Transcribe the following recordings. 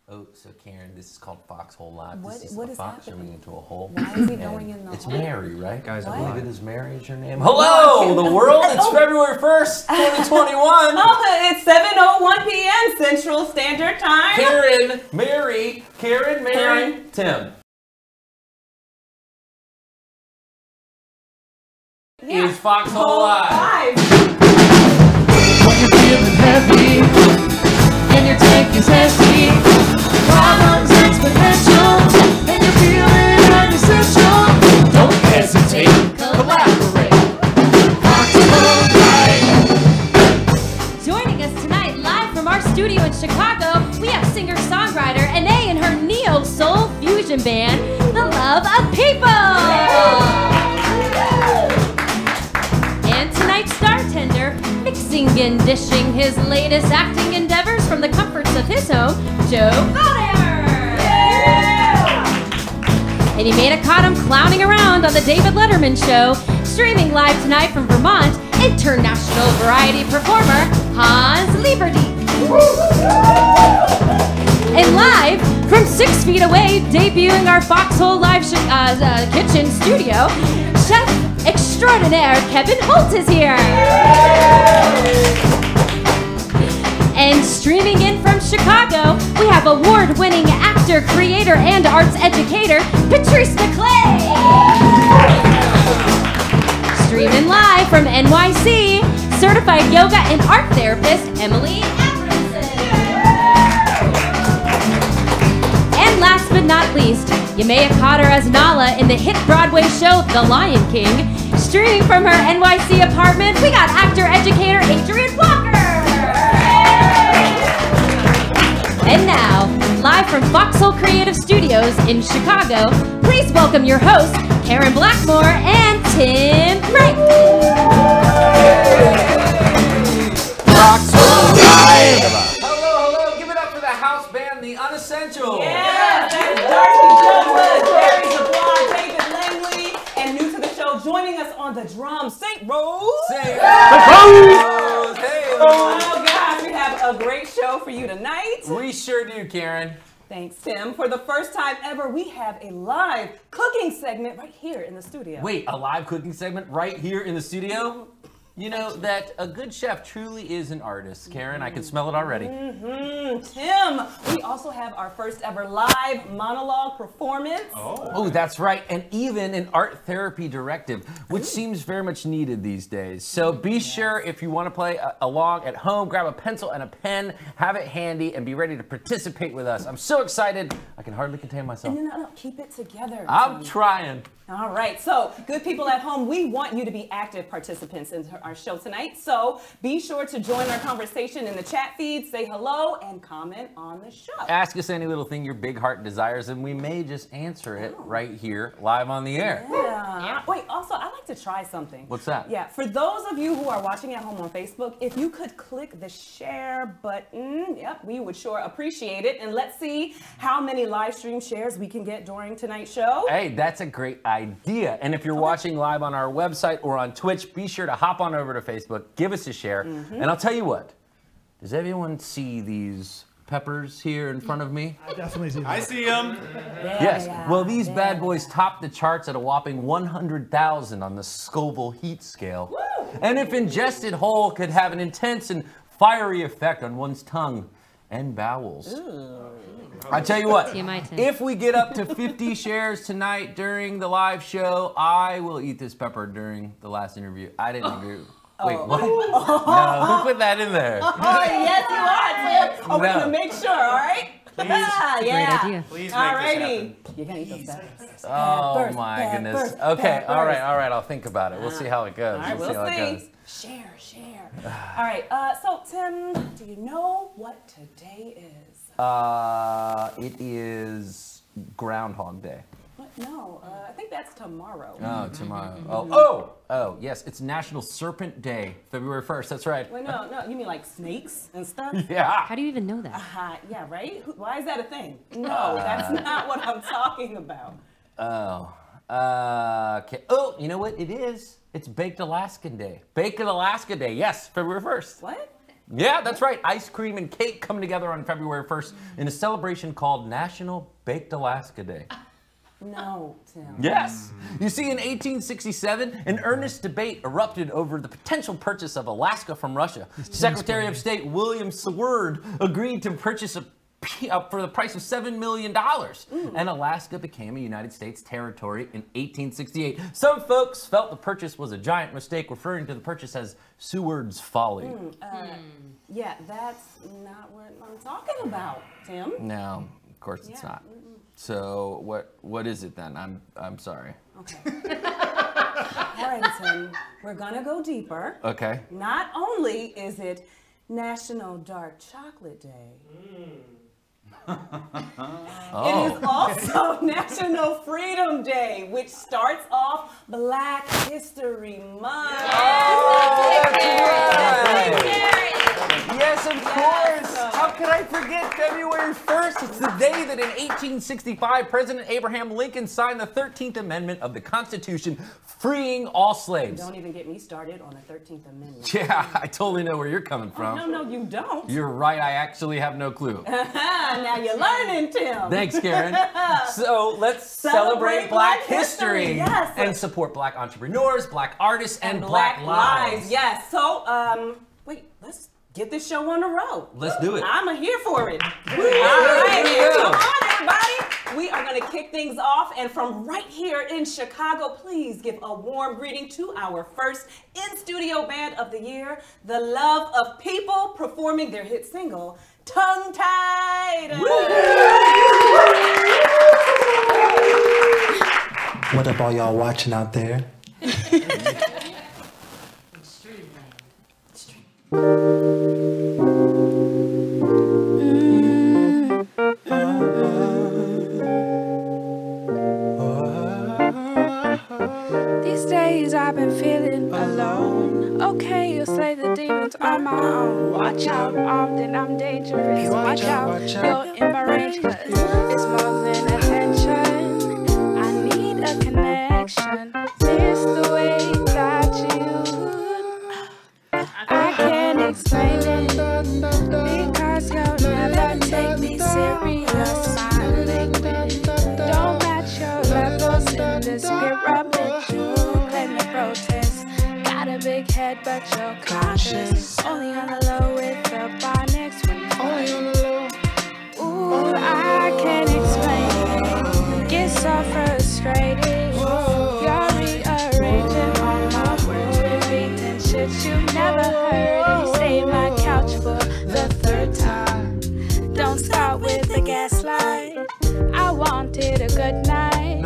Oh, so Caren, this is called Foxhole Live. What this is is a fox happening? swimming into a hole. Why is he going in the It's hole? Mary, right? Guys, I What? believe it is Mary is your name. Hello, the world. It's February 1st, 2021. Oh, it's 7:01 p.m. Central Standard Time. Caren, Mary, Caren, Mary, Caren. Tim. Yeah. Is Foxhole Live. When you're feeling heavy and your tank is empty, problems exponential and you're feeling unessential, don't hesitate, collaborate. Foxhole Live. Joining us tonight, live from our studio in Chicago, we have singer-songwriter Anai and her neo-soul fusion band, The Love of People. And tonight's bartender, mixing and dishing his latest acting endeavors from the comforts of his home, Joe Goldammer. And you may have caught him clowning around on the David Letterman Show, streaming live tonight from Vermont, international variety performer Hans Libadeek. And live from 6 feet away, debuting our Foxhole Live kitchen studio, Chef Extraordinaire Kevin Holt is here. And streaming in from Chicago, we have award-winning actor, creator, and arts educator, Patrese McClain. Streaming live from NYC, certified yoga and art therapist, Emily Abramson. And last but not least, you may have caught her as Nala in the hit Broadway show, The Lion King. Streaming from her NYC apartment, we got actor-educator Adrian Walker. And now, live from Foxhole Creative Studios in Chicago, please welcome your hosts, Caren Blackmore and Tim Frank. Foxhole Live. Hello, give it up for the house band, the Unessentials. Yeah, that's Darcy Jo Wood, Barry DeBois, David Langley, and new to the show, joining us on the drums, St. Rose. St. Rose. Hey. Oh gosh, we have a great show for you tonight. We sure do, Caren. Thanks, Tim. For the first time ever, we have a live cooking segment right here in the studio. Wait, a live cooking segment right here in the studio? You know that a good chef truly is an artist, Caren. I can smell it already. Tim, we also have our first ever live monologue performance. Oh, that's right. And even an art therapy directive, which seems very much needed these days. So be sure if you want to play along at home, grab a pencil and a pen, have it handy, and be ready to participate with us. I'm so excited. I can hardly contain myself. No, keep it together. I'm Tim. trying. All right, so good people at home, we want you to be active participants in our show tonight. So be sure to join our conversation in the chat feed, say hello, and comment on the show. Ask us any little thing your big heart desires, and we may just answer it right here, live on the air. Yeah. Wait, also, I'd like to try something. What's that? Yeah, for those of you who are watching at home on Facebook, if you could click the share button, yep, we would sure appreciate it. And let's see how many live stream shares we can get during tonight's show. Hey, that's a great idea. And if you're watching live on our website or on Twitch, be sure to hop on over to Facebook, give us a share. And I'll tell you what, does everyone see these peppers here in front of me? I definitely see that. I see him. Yes. Well, these bad boys topped the charts at a whopping 100,000 on the Scoville heat scale. And if ingested whole, could have an intense and fiery effect on one's tongue and bowels. I tell you what, if we get up to 50 shares tonight during the live show, I will eat this pepper during the last interview. I didn't agree. Wait, what? No, who put that in there? Oh, yes, you are, Tim. Oh, we're No. going to make sure, all right? Please. Yeah. Great idea. Please make this Alrighty. happen. You're going to eat those peppers. Oh my goodness. Okay, all right, I'll think about it. We'll see how it goes. All right, We'll see how it goes. Share. All right, so Tim, do you know what today is? It is Groundhog Day. What? No, I think that's tomorrow. Oh, tomorrow. Oh, yes, it's National Serpent Day, February 1st, that's right. Wait, no, you mean like snakes and stuff? Yeah. How do you even know that? Yeah, right? Why is that a thing? No, that's not what I'm talking about. Okay. Oh, you know what it is? It's Baked Alaskan Day. Baked Alaska Day, yes, February 1st. What? Yeah, that's right. Ice cream and cake come together on February 1st in a celebration called National Baked Alaska Day. No, Tim. Yes. You see, in 1867, an earnest debate erupted over the potential purchase of Alaska from Russia. Secretary of State William Seward agreed to purchase for the price of $7 million. And Alaska became a United States territory in 1868. Some folks felt the purchase was a giant mistake, referring to the purchase as Seward's folly. Yeah, that's not what I'm talking about, Tim. No, of course it's not. So what is it then? I'm sorry. Okay. All right, Tim. We're gonna go deeper. Okay. Not only is it National Dark Chocolate Day, it is also National Freedom Day, which starts off Black History Month. Yes, of course. How could I forget February 1st? It's the day that in 1865, President Abraham Lincoln signed the 13th Amendment of the Constitution, freeing all slaves. Don't even get me started on the 13th Amendment. Yeah, I totally know where you're coming from. No, you don't. You're right, I actually have no clue. Now you're learning, Tim. Thanks, Karen. So let's celebrate Black history. Yes. And support Black entrepreneurs, Black artists, and Black lives. Yes. So, wait, let's get this show on the road. Let's do it. I'm here for it. All right, come on, everybody. We are going to kick things off, and from right here in Chicago, please give a warm greeting to our first in-studio band of the year, The Love of People, performing their hit single, Tongue Tied. What up, all y'all watching out there? These days I've been feeling alone. Okay, you'll slay the demons on my own. Watch out, often I'm dangerous. Watch out, you're in my range, 'cause it's more than attention. I need a connection. It's the way that I can't explain it, because you'll never take me serious. My language don't match your levels in this pyramid. You claim to protest, got a big head but you're cautious. Only on the low with the phonics when only on the low. Ooh, I can't explain it. Get so frustrated. You're rearranging all my words, repeating shit you never heard. You stay my couch for the third time. Don't start with the gaslight. I wanted a good night.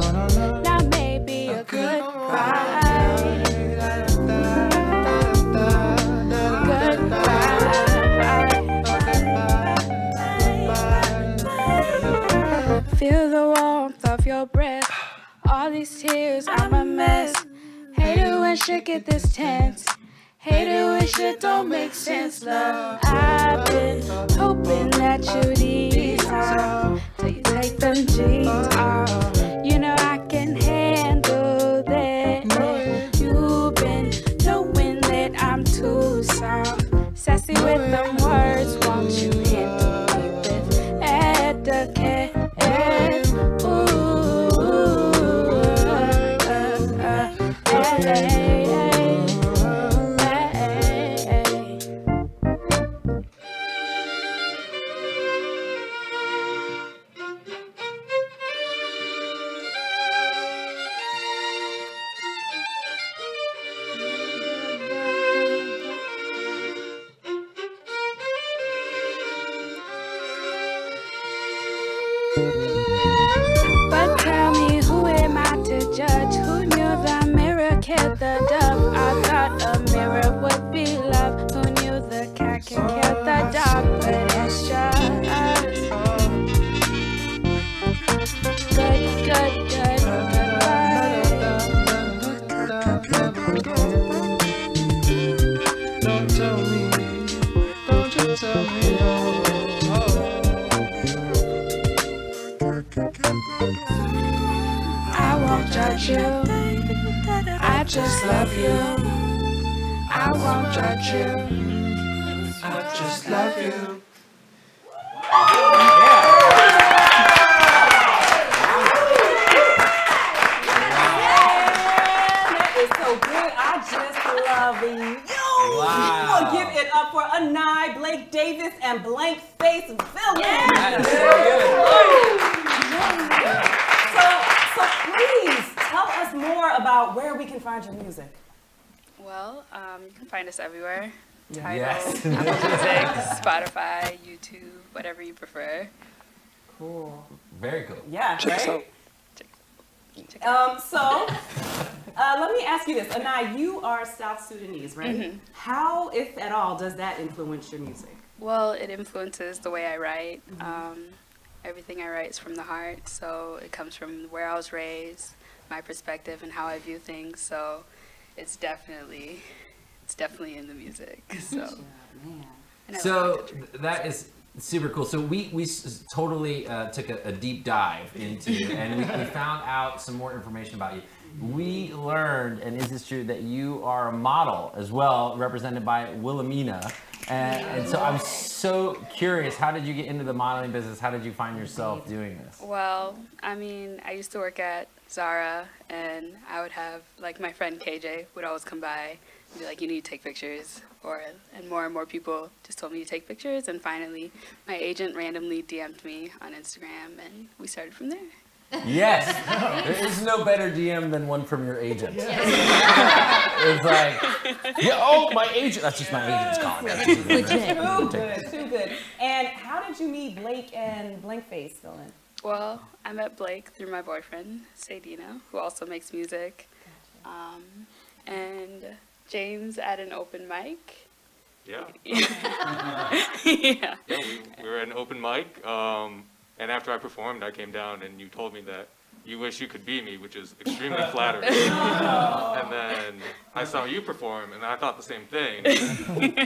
Now maybe a good ride. Feel the warmth of your breath. All these tears, I'm a mess. Hate it when shit get this tense. Hate it when shit don't make sense, love. I've been hoping that you'd ease off till you take them jeans off. You know I can handle that. You've been knowing that I'm too soft. Sassy with them words, won't you handle me with etiquette? But tell me, who am I to judge? Who knew the mirror killed the dove? I thought a mirror would be love. Who knew the cat can kill the dog? But it's just Don't tell me, I won't judge you, I just love you. I won't judge you, I love you. That is so good. I just love you. Wow. Give it up for Anai, Blake Davis, and Blank Face Villain. That is so good. So please tell us more about where we can find your music. Well, you can find us everywhere. Tidal, Yes. Apple Music, Spotify, YouTube, whatever you prefer. Cool. Very cool. Yeah, Check us right? out. So, let me ask you this. Anai, you are South Sudanese, right? Mm-hmm. How, if at all, does that influence your music? Well, it influences the way I write. Everything I write is from the heart, so it comes from where I was raised, my perspective, and how I view things. So it's definitely in the music. So, and I So like it. that is super cool. So we totally took a deep dive into, and we found out some more information about you. We learned, and is this true, that you are a model as well, represented by Wilhelmina. And so I'm so curious, how did you get into the modeling business? How did you find yourself doing this? Well, I mean, I used to work at Zara, and I would have, like, my friend KJ would always come by and be like, you need to take pictures. And more people just told me to take pictures, and finally my agent randomly DM'd me on Instagram, and we started from there. Yes, there is no better DM than one from your agent. It's like, yeah, oh, my agent. That's just my agent's calling. Too good. And how did you meet Blake and Blankface Villain? Well, I met Blake through my boyfriend, Sadina, who also makes music, and James at an open mic. Yeah. Yeah. We were at an open mic, and after I performed, I came down and you told me that you wish you could be me, which is extremely flattering. And then I saw you perform, and I thought the same thing.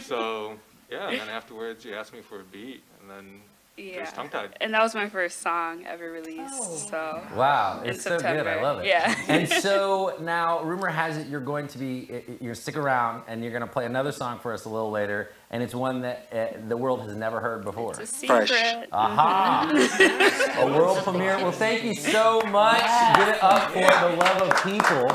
So, yeah, and then afterwards you asked me for a beat, and then it was tongue-tied. And that was my first song ever released. So Wow, in it's so good. September. I love it. Yeah. And so now, rumor has it you're going to you're stick around and you're going to play another song for us a little later, and it's one that the world has never heard before. It's a secret. Fresh. Aha! A world premiere. Well, thank you so much. Give it up for the love of people.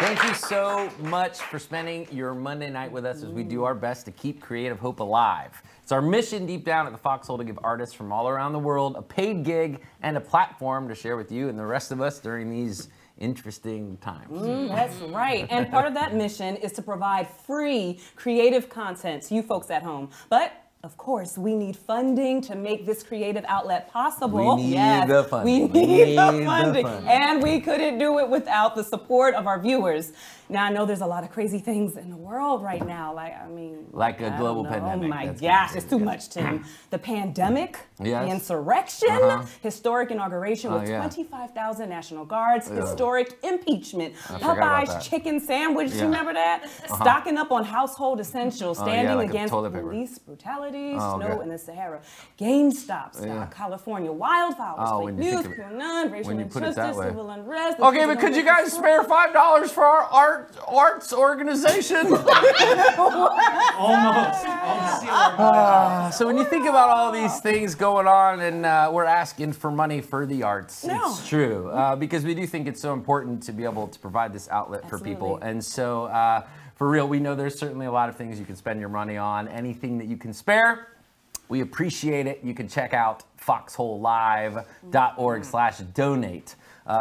Thank you so much for spending your Monday night with us as we do our best to keep creative hope alive. It's our mission deep down at the Foxhole to give artists from all around the world a paid gig and a platform to share with you and the rest of us during these interesting times. That's right. And part of that mission is to provide free creative content to you folks at home. But of course, we need funding to make this creative outlet possible. We need the funding. We need the funding. And we couldn't do it without the support of our viewers. Now, I know there's a lot of crazy things in the world right now. Like a global I don't know. pandemic. Oh my That's gosh, crazy. it's too much, Tim. The pandemic, Yes. the insurrection, historic inauguration with yeah. 25,000 National Guards, historic impeachment, forgot about that. Popeye's chicken sandwich, Yeah. you remember that? Stocking up on household essentials, standing like a against toilet paper. police brutality, Oh, snow okay. in the Sahara, GameStop stock, Yeah. California wildfires, Oh, fake when you news, think of it- QAnon, racial when you put it injustice, that way. civil unrest. Okay, but could you guys spare $5 for our arts organization? So when you think about all these things going on and we're asking for money for the arts, it's true. Because we do think it's so important to be able to provide this outlet for people. And so for real, we know there's certainly a lot of things you can spend your money on. Anything that you can spare, we appreciate it. You can check out foxholelive.org/donate.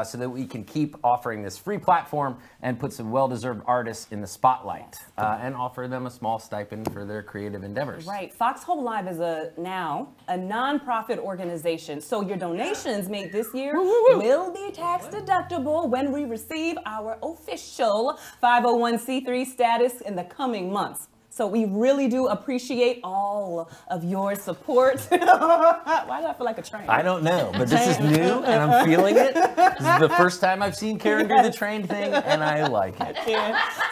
So that we can keep offering this free platform and put some well-deserved artists in the spotlight and offer them a small stipend for their creative endeavors. Right. Foxhole Live is now a nonprofit organization. So your donations made this year will be tax deductible when we receive our official 501c3 status in the coming months. So we really do appreciate all of your support. Why do I feel like a train? I don't know, but this is new and I'm feeling it. This is the first time I've seen Caren do the train thing and I like it.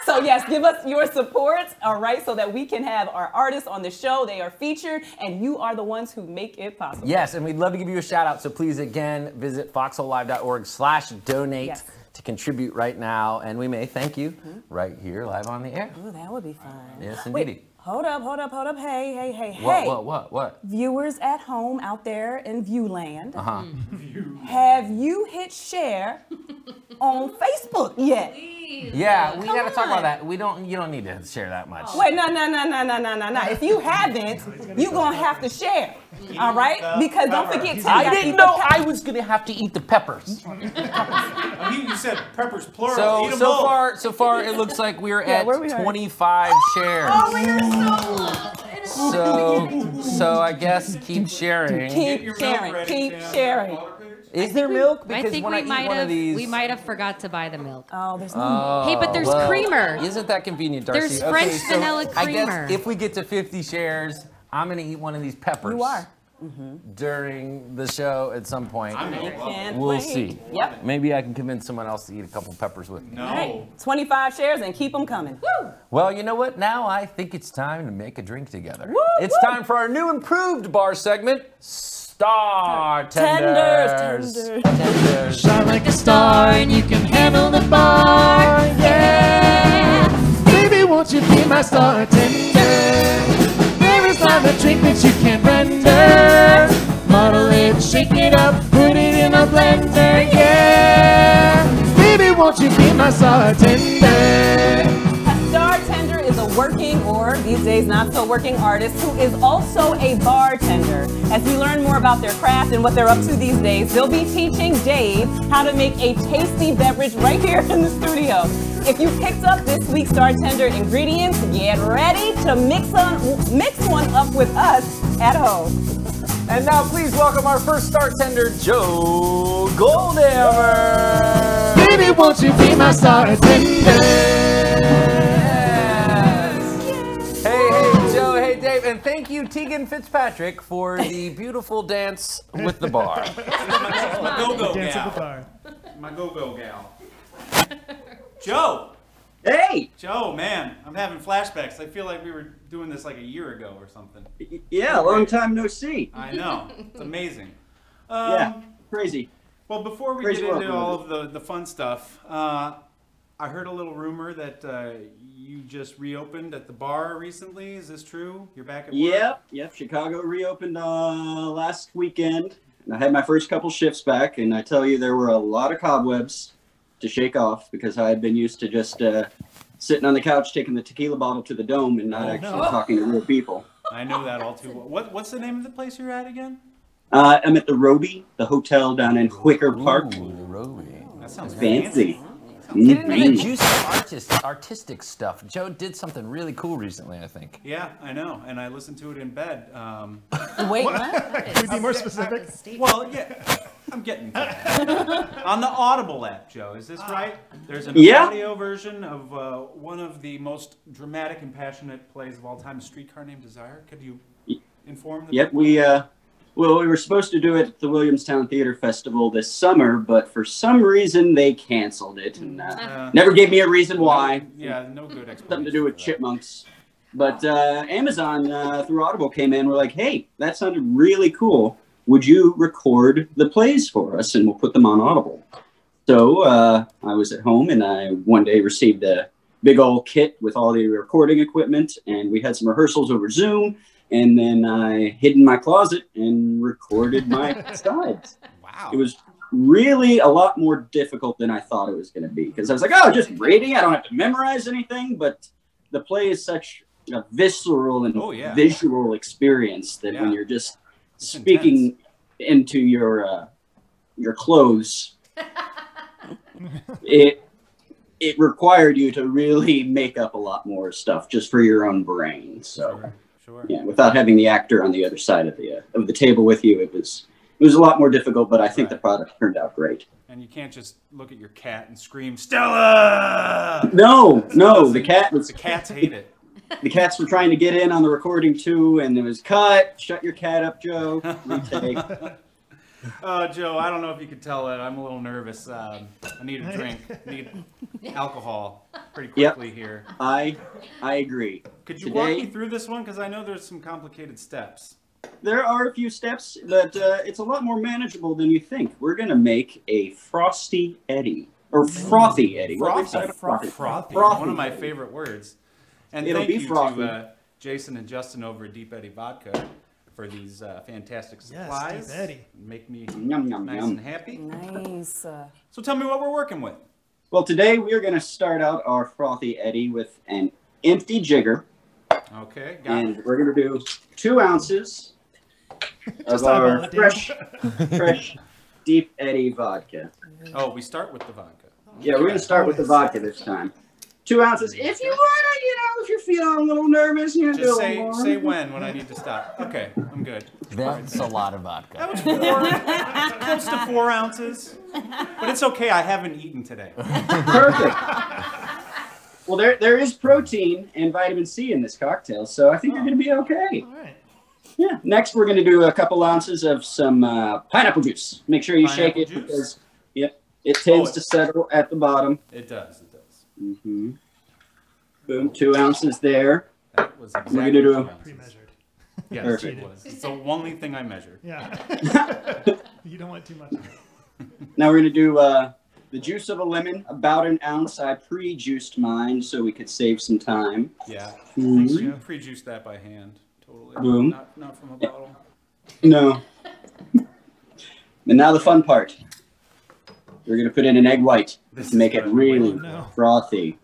So yes, give us your support, all right, so that we can have our artists on the show. They are featured and you are the ones who make it possible. Yes, and we'd love to give you a shout out. So please, again, visit foxholelive.org/donate. Yes. to contribute right now, and we may thank you right here live on the air. Ooh, that would be fun. Yes, Wait, indeed. hold up. Hey. What? Viewers at home out there in Viewland. Have you hit share on Facebook yet? Yeah, we gotta talk about that. You don't need to share that much. Wait, no. If you haven't, you're gonna have to share. All right? Because don't forget to. I didn't know I was gonna have to eat the peppers. You said peppers plural. Eat 'em So all. far it looks like we're at where we at? 25 shares. Oh, we're So I guess keep sharing. Keep sharing. Is there milk? I Because think when I eat one of these, we might have forgot to buy the milk. Oh, there's no. Hey, but there's creamer. Isn't that convenient, Darcy? There's French vanilla I creamer. guess if we get to 50 shares, I'm gonna eat one of these peppers. You are. During the show at some point. You can't We'll wait. see. Yep. Maybe I can convince someone else to eat a couple peppers with me. No. Hey, 25 shares and keep them coming. Woo! Well, you know what? Now I think it's time to make a drink together. It's time for our new improved bar segment, Star Tenders. Tenders. Shine like a star and you can handle the bar, yeah. Baby, won't you be my star tender? There is not a drink that you can't render. Bottle it, shake it up, put it in a blender, yeah. Baby, won't you be my star tender? A star tender is a working, or these days not so working, artist who is also a bartender. As we learn more about their craft and what they're up to these days, they'll be teaching Dave how to make a tasty beverage right here in the studio. If you picked up this week's Star Tender ingredients, get ready to mix one up with us at home. And now please welcome our first Star Tender, Joe Goldammer. Baby, won't you be my star tender? Hey, Joe, hey, Dave, and thank you, Teagan Fitzpatrick, for the beautiful dance with the bar. My go-go Dance at the gal. bar. My go-go gal. Joe. Hey! Joe, man, I'm having flashbacks. I feel like we were doing this like a year ago or something. Yeah, long time no see. I know. It's amazing. Yeah, crazy. Well, before we Crazy get into world. all of the fun stuff, I heard a little rumor that you just reopened at the bar recently. Is this true? You're back at work? Yep. Chicago reopened last weekend. And I had my first couple shifts back, and I tell you, there were a lot of cobwebs to shake off because I had been used to just sitting on the couch, taking the tequila bottle to the dome, and not actually talking to real people. I know that all too well. What's the name of the place you're at again? I'm at the Roby, the hotel down in Wicker Park. Ooh, the Roby. That sounds Fancy. Get into the Mhm. juicy artistic stuff. Joe did something really cool recently, I think. Yeah, I know, and I listened to it in bed. Wait, what? Can we be more specific? Well, yeah, I'm getting to that. On the Audible app, Joe, is this right? There's an Yeah. audio version of one of the most dramatic and passionate plays of all time, A Streetcar Named Desire. Could you inform the Yep, we were supposed to do it at the Williamstown Theater Festival this summer, but for some reason they canceled it, and never gave me a reason why. Yeah, no good explanation. Something to do with for that. chipmunks. But Amazon through Audible came in. We're like, hey, that sounded really cool. Would you record the plays for us, and we'll put them on Audible? So I was at home, and I one day received a big old kit with all the recording equipment, and we had some rehearsals over Zoom. And then I hid in my closet and recorded my sides. Wow. It was really a lot more difficult than I thought it was going to be. Because I was like, oh, just reading. I don't have to memorize anything. But the play is such a visceral and visual experience that when you're just speaking into your clothes, it required you to really make up a lot more stuff just for your own brain. So. Sure. Yeah, without having the actor on the other side of the table with you, it was a lot more difficult. But I think the product turned out great. And you can't just look at your cat and scream, Stella! No, the cats hate it. The cats were trying to get in on the recording too, and it was cut. Shut your cat up, Joe. Retake. Joe, I don't know if you could tell it. I'm a little nervous. I need a drink. Need alcohol pretty quickly here. I agree. Could you walk me through this one? Because I know there's some complicated steps. There are a few steps, but it's a lot more manageable than you think. We're going to make a Frosty Eddy. Or frothy Eddie. Frothy. One of my favorite words. And It'll thank be you frothy. to Jason and Justin over at Deep Eddy Vodka for these fantastic supplies. Yes, Deep Eddy. Make me Yum, yum, nice yum. and happy. Nice. So tell me what we're working with. Well, today we are going to start out our frothy Eddie with an empty jigger. Okay, got it. And we're going to do 2 ounces of our fresh Deep Eddy vodka. Oh, we start with the vodka. Yeah, we're going to start with the vodka this time. 2 ounces. If you want to, if you're feeling a little nervous, you can do a Just little more. say when I need to stop. Okay, I'm good. That's a lot of vodka. That was close to 4 ounces. But it's okay, I haven't eaten today. Perfect. Well, there is protein and vitamin C in this cocktail, so I think you're going to be okay. All right. Yeah. Next, we're going to do a couple ounces of some pineapple juice. Make sure you shake it because it tends to settle at the bottom. It does. Mm-hmm. Boom, 2 ounces there. That was exactly we're going to do pre-measured. Yes, Perfect. it was. It's the only thing I measured. Yeah. You don't want too much. Now we're going to do the juice of a lemon, about an ounce. I pre-juiced mine so we could save some time. Yeah. Mm-hmm. Pre-juiced that by hand. Totally. Boom. Not from a bottle. No. And now the fun part. We're going to put in an egg white to make it really frothy.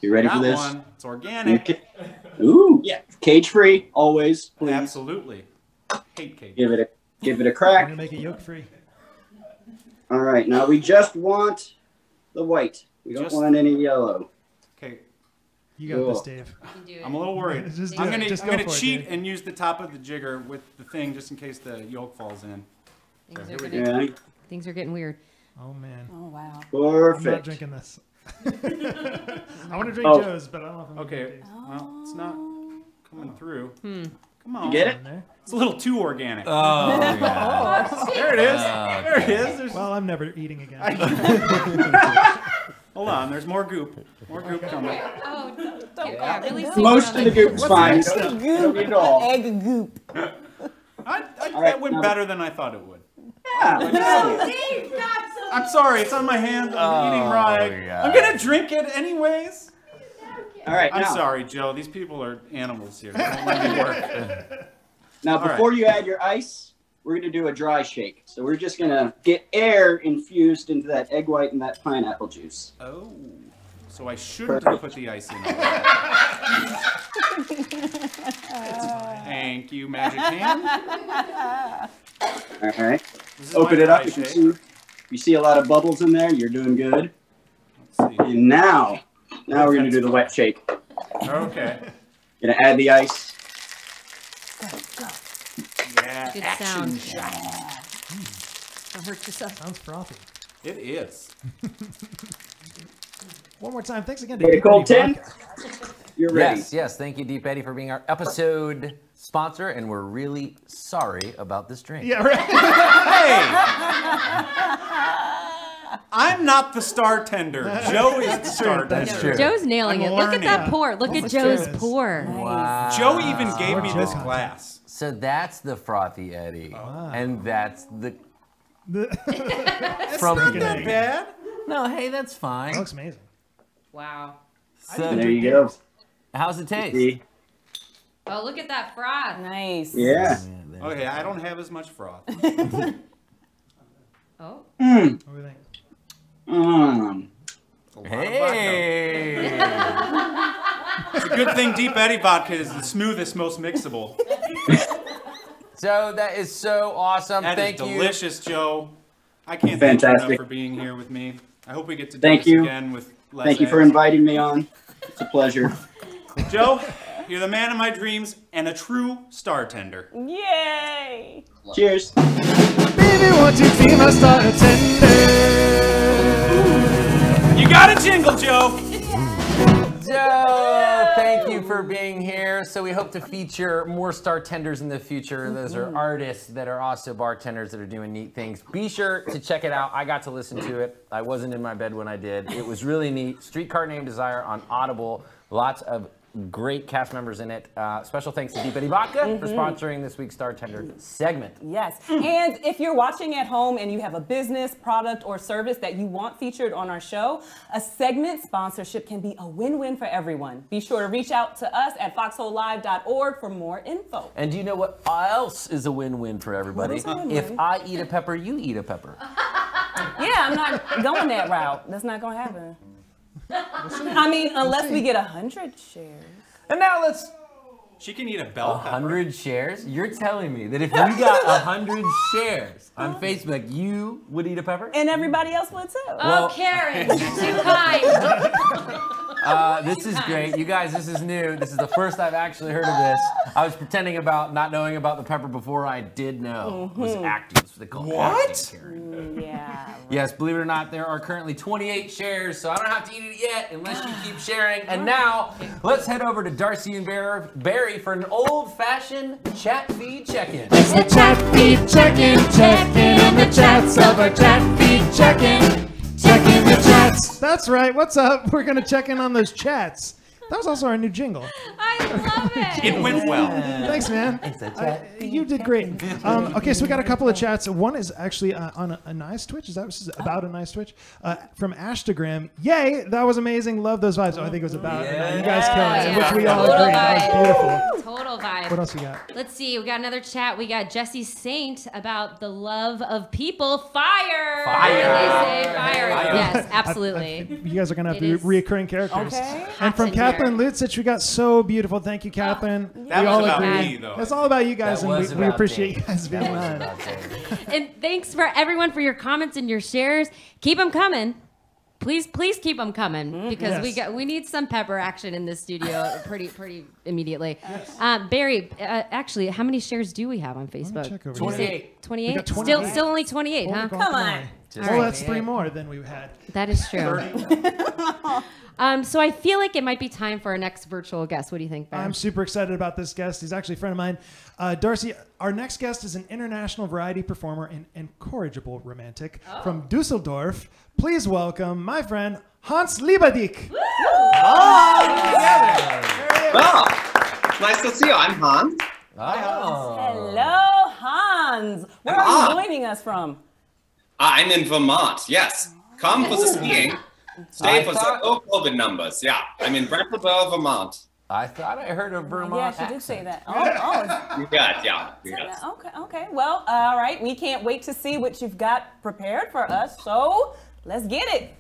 You ready for this? One. It's organic. Ooh, yeah. Cage-free, always, please. Absolutely. Hate cage. Give it a I'm crack. gonna make it yolk-free. All right, now we just want the white. We don't want any yellow. Okay. You got this, Dave. I'm a little worried. Just I'm go gonna for it, cheat Dave. and use the top of the jigger with the thing just in case the yolk falls in. So here we go. Yeah. Things are getting weird. Oh man. Oh wow. Perfect. I'm not drinking this. I want to drink Joe's, but I don't know if I'm Okay. gonna drink Dave's. Well, it's not coming through. Come on. You get it? It's a little too organic. Oh, yeah. There it is. There it is. There's... Well, I'm never eating again. Hold on. There's more goop. More goop coming. Oh, yeah, really see Most what of the goop's fine. Goop. Don't need it all. Egg goop. That went better than I thought it would. Yeah. I'm sorry. It's on my hand. I'm eating right. yeah. I'm going to drink it anyways. All right, I'm now. sorry, Joe. These people are animals here. They won't let me work. Now, All before right. you add your ice, we're going to do a dry shake. So we're just going to get air infused into that egg white and that pineapple juice. Oh. So I shouldn't have put the ice in. Thank you, Magic Hand. All right. This is Open my it up. dry If you shake. see a lot of bubbles in there, you're doing good. Let's see. And now we're going to do the wet shake. Okay. Going to add the ice. Yeah. Good action sound. shot. Don't hurt yourself. Sounds frothy. It is. One more time. Thanks again to Get a Deep cold Eddy 10. Vodka. You're ready. Yes. Thank you, Deep Eddy, for being our episode sponsor, and we're really sorry about this drink. Yeah, right. Hey! I'm not the star tender. Joe is the star That's tender. true. Joe's nailing I'm it. Look at that learning. pour. Look at Let's Joe's do this. pour. Wow. Joe even gave me Joe this content. glass. So that's the frothy Eddie, and that's the It's from not the that bad. No, hey, that's fine. That looks amazing. Wow. So, There you go. how's it taste? See? Oh, look at that froth. Nice. Yeah. Okay, I don't have as much froth. Oh. Mm. What do you think? It's a lot of Hey! vodka. It's a good thing Deep Eddy vodka is the smoothest, most mixable. So that is so awesome. That Thank is you. delicious, Joe. I can't thank you Fantastic. enough for being here with me. I hope we get to do Thank this you. again with less Thank you for eggs. inviting me on. It's a pleasure. Joe, you're the man of my dreams and a true star tender. Yay! Cheers. Baby, won't you be my star tender? You got a jingle, Joe. Joe, thank you for being here. So we hope to feature more star tenders in the future. Those are artists that are also bartenders that are doing neat things. Be sure to check it out. I got to listen to it. I wasn't in my bed when I did. It was really neat. Streetcar Named Desire on Audible. Lots of great cast members in it. Special thanks to Libadeek for sponsoring this week's Startender segment. Yes, and if you're watching at home and you have a business, product, or service that you want featured on our show, a segment sponsorship can be a win-win for everyone. Be sure to reach out to us at foxholelive.org for more info. And do you know what else is a win-win for everybody? What is a win-win? If I eat a pepper, you eat a pepper. Yeah, I'm not going that route. That's not going to happen. I mean, unless we get 100 shares. And now let's... She can eat a bell pepper. 100 shares? You're telling me that if we got 100 shares on Facebook, you would eat a pepper? And everybody else would too. Oh, Caren, you're too kind. This is great. You guys, this is new. This is the first I've actually heard of this. I was pretending about not knowing about the pepper before I did know. It was acting. That's what they call acting, Caren. Yeah. Right. Yes, believe it or not, there are currently 28 shares, so I don't have to eat it yet unless you keep sharing. And now, let's head over to Darcy and Barry for an old-fashioned chat feed check-in. It's the chat feed check-in on the chats of our chat feed check-in. Checking the chats. That's right. What's up? We're going to check in on those chats. That was also our new jingle. I love it. It went well. Thanks, man. You did great. Okay, so we got a couple of chats. One is actually on Anai's Twitch. Is that about Anai's Twitch? From Ashtagram. Yay, that was amazing. Love those vibes. Oh, I think it was about Anai. You guys killed it, which we all agree. That was beautiful. Total vibe. What else we got? Let's see. We got another chat. We got Jesse Saint about the love of people. Fire. Fire. They say fire. Yes, absolutely. You guys are going to have to be reoccurring characters. Okay. And from Kathleen Lutzich, we got so beautiful. Thank you, Kathleen. That we was all about agree. me, though. It's all about you guys, That and was we about appreciate Dave. you guys being That was on. about Dave. And thanks for everyone for your comments and your shares. Keep them coming. Please keep them coming because we need some pepper action in this studio pretty immediately. Barry, actually, how many shares do we have on Facebook? Check over 28. 28. We got 28. Still only 28, huh? Come on. Well, that's 3 more than we've had. That is true. So I feel like it might be time for our next virtual guest. What do you think, Barry? I'm super excited about this guest. He's actually a friend of mine. Darcy, our next guest is an international variety performer and incorrigible romantic from Dusseldorf. Please welcome my friend, Hans Libadeek. Well, nice to see you. I'm Hans. Hello, Hans. Where are you joining us from? I'm in Vermont. Yes. Come for the skiing. Stay for the low COVID numbers. Yeah. I'm in Brattleboro, Vermont. I thought I heard a Vermont Yeah, she did say accent. that. You got, yeah. Okay. Well, all right. We can't wait to see what you've got prepared for us. So let's get it.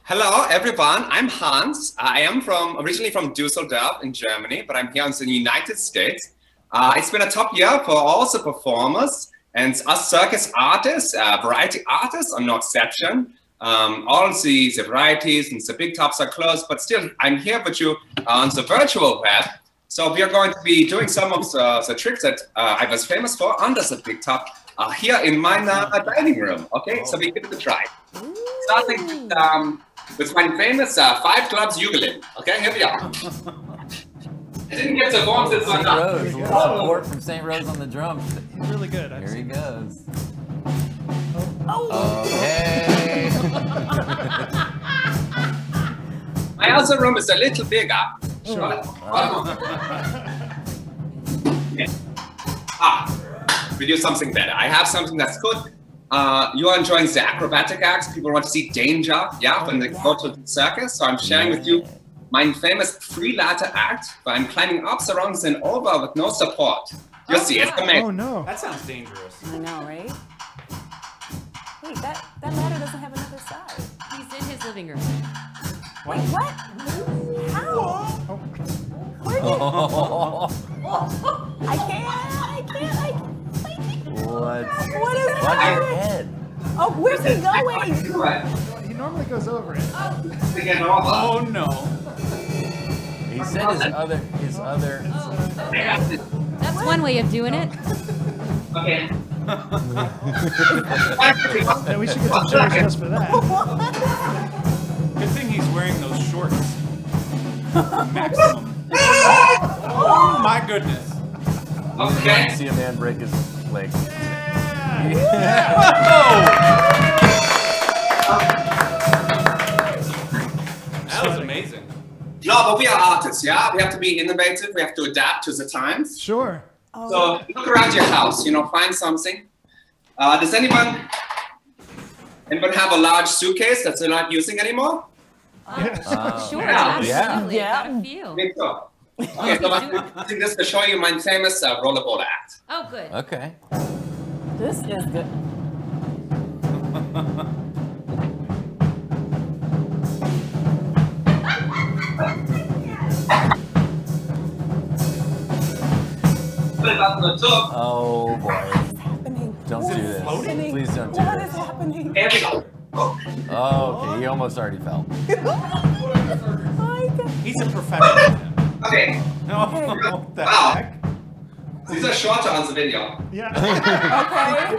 Hello, everyone. I'm Hans. I am originally from Düsseldorf in Germany, but I'm here in the United States. It's been a top year for all the performers, and us circus artists, variety artists are no exception. All the varieties and the big tops are closed, but still, I'm here with you on the virtual web. So we are going to be doing some of the tricks that I was famous for under the big top here in my dining room. Okay, so we give it a try. Starting with my famous 5 clubs ukulele. Okay, here we are. I didn't get the forms this one. St. Rose, a little support from St. Rose on the drums. He's really good. Here he goes. Oh. Okay. My other room is a little bigger. Sure. We do something better. I have something that's good. You are enjoying the acrobatic acts. People want to see danger, when they go to the circus. So I'm sharing with you my famous free ladder act, where I'm climbing up the rungs and over with no support. You see, it's amazing. Oh, no. That sounds dangerous. I know, right? Wait, that ladder doesn't have another side. He's in his living room. Wait, what? How? Where did I can't. What is Watch that? your head. Oh, where's he going? He normally goes over it. Oh no. He said his other. That's one way of doing it. Okay. Yeah, we should get some chairs just for that. Good thing he's wearing those shorts. Maximum. Oh my goodness. Okay. See a man break his leg. That was amazing. No, No, but we are artists, yeah? We have to be innovative. We have to adapt to the times. Sure. So look around your house, find something. Does anyone have a large suitcase that they're not using anymore? Sure, Yeah. absolutely. Yeah. Got a few. Me too. Okay, so I'm using this to show you my famous rollerball act. Oh, good. Okay. This is good. Put it up on the top. Oh boy. Happening. Don't do this. Happening. Please don't do What this. is happening? Here we go. Oh, okay. He almost already fell. He's a professional. Okay. No, what the Wow. heck? These are shorter on the video. Yeah. Okay.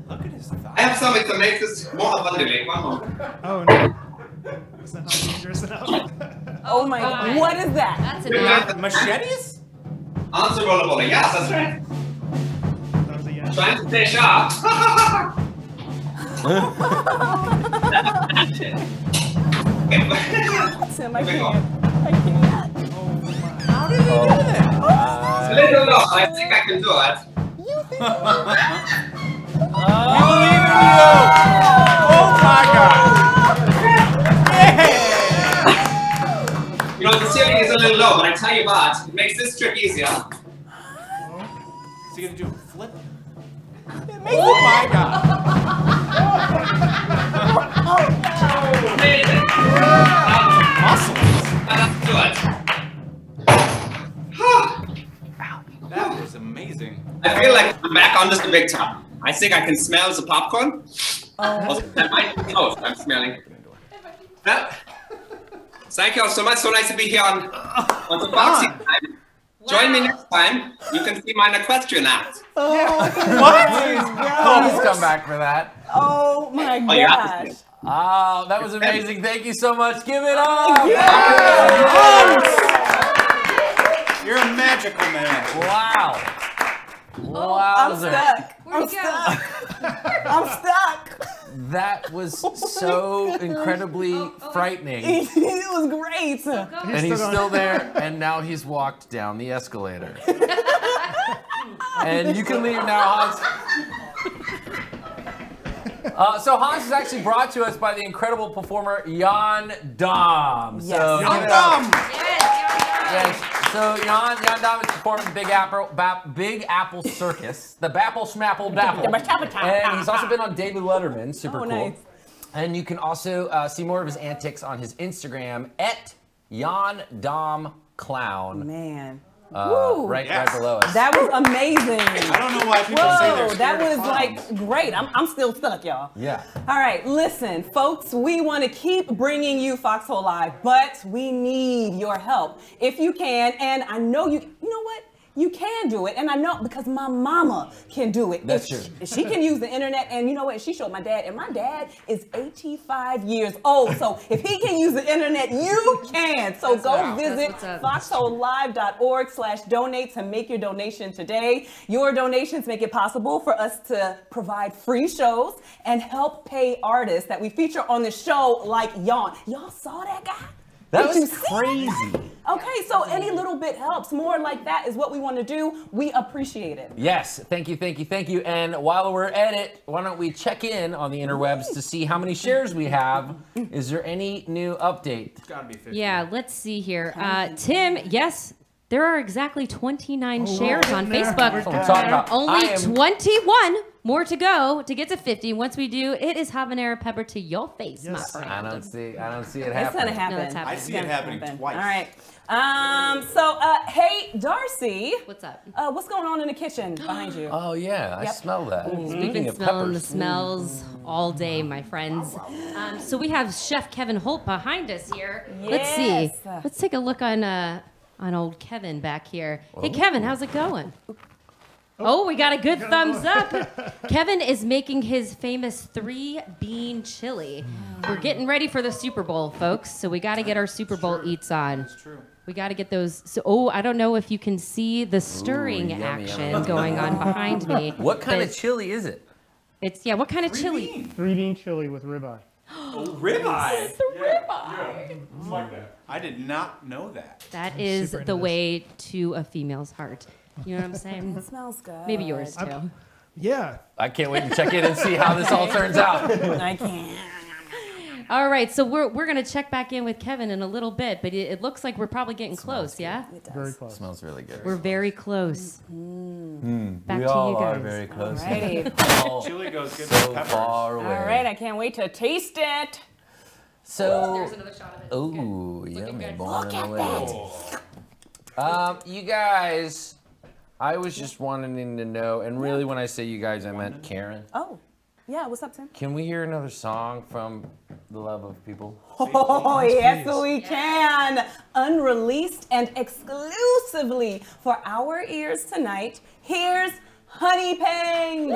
Look at his thigh. I have something to make this more abundant. One moment. Oh no. Is that not dangerous enough? Oh my God. What is that? That's enough. Machetes? On the rollerball. Yes, that's right. That was a yes. Trying to stay sharp. Tim, I can't. I can't. How did he do that? A little low. I think I can do it. I believe in you! Oh my God! The ceiling is a little low, but I tell you what, it makes this trip easier. Is he gonna do a flip? Oh my God! Amazing. Muscles. Let's do it. That was amazing. I feel like I'm back on this the big time. I think I can smell the popcorn. Also, that might be toast I'm smelling. Yeah. Thank you all so much. So nice to be here on the Foxy time. Join me next time. You can see my equestrian act. What? Please come back for that. Oh my Oh, you have gosh. to see it. Oh, that was amazing. Thank you so much. Give it up. You're a magical man. Wow. I'm Wowzer. stuck. Where'd he go? I'm stuck. That was so incredibly frightening. It was great. And he's still there, and now he's walked down the escalator. And you can leave now, Hans. So Hans is actually brought to us by the incredible performer Jon Damm. Yes. So, Jon Damm! Yes. So Jon Damm is performing the Big Apple Circus, the Bapple Schmapple Dapple, and he's also been on David Letterman. Super cool. Nice. And you can also see more of his antics on his Instagram at Jon Damm Clown. Man. Right below us. That was amazing. I don't know why people say they're Whoa, scared that of was clowns. like great. I'm still stuck, y'all. Yeah. All right, listen, folks, we want to keep bringing you Foxhole Live, but we need your help if you can. And I know you know what? You can do it, and I know because my mama can do it. That's If true. She can use the internet, and you know what? She showed my dad, and my dad is 85 years old. So if he can use the internet, you can. So go visit foxholelive.org/donate to make your donation today. Your donations make it possible for us to provide free shows and help pay artists that we feature on the show, like Jon. Y'all saw that guy? That Did you was see crazy. that? Okay, so any little bit helps. More like that is what we want to do. We appreciate it. Yes, thank you, thank you, thank you. And while we're at it, why don't we check in on the interwebs to see how many shares we have? Is there any new update? It's gotta be 50. Yeah, let's see here. Tim, yes, there are exactly 29 shares on Facebook. That's what I'm talking about. Only I am- 21 more to go to get to 50. Once we do, it is habanero pepper to your face, my friend. I don't see it It's happening. gonna happen. No, it's happening. I see it happening twice. All right. Hey, Darcy. What's up? What's going on in the kitchen behind you? Oh yeah, I Yep. smell that. We've Speaking been of smelling the peppers. smells all day, my friends. So we have Chef Kevin Holt behind us here. Let's see. Yes. Let's take a look on old Kevin back here. Hey, Kevin, how's it going? Oh, we got a good thumbs up. Kevin is making his famous 3-bean chili. We're getting ready for the Super Bowl, folks. So we got to get our Super Bowl eats on. That's true. We got to get those. So, I don't know if you can see the stirring yummy, action yummy. going on behind me. What kind but of chili is it? It's what kind of chili? 3-bean chili with ribeye. Oh, ribeye. The ribeye. It's like that. I did not know that. That is super the into way to a female's heart. You know what I'm saying? It smells good. Maybe yours too. Yeah. I can't wait to check in and see how this all turns out. I can't. All right, so we're gonna check back in with Kevin in a little bit, but it looks like we're probably getting close. Yeah. It does. Very close. Smells really good. We're very close. Back We to all you are guys. very close. Alrighty. All Chili goes good so with peppers. far away. All right, I can't wait to taste it. So, There's another shot of it. ooh, yummy, born Look in at the way. You guys, I was just wanting to know, and really when I say you guys, I meant Karen. Oh, yeah. What's up, Tim? Can we hear another song from The Love of People? Oh, yes, we can. Unreleased and exclusively for our ears tonight, here's Honey Pangs.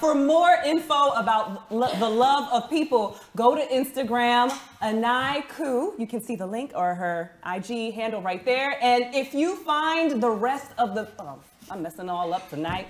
For more info about The Love of People, go to Instagram, Anai Akuei. You can see the link or her IG handle right there. And if you find the rest of the, I'm messing all up tonight.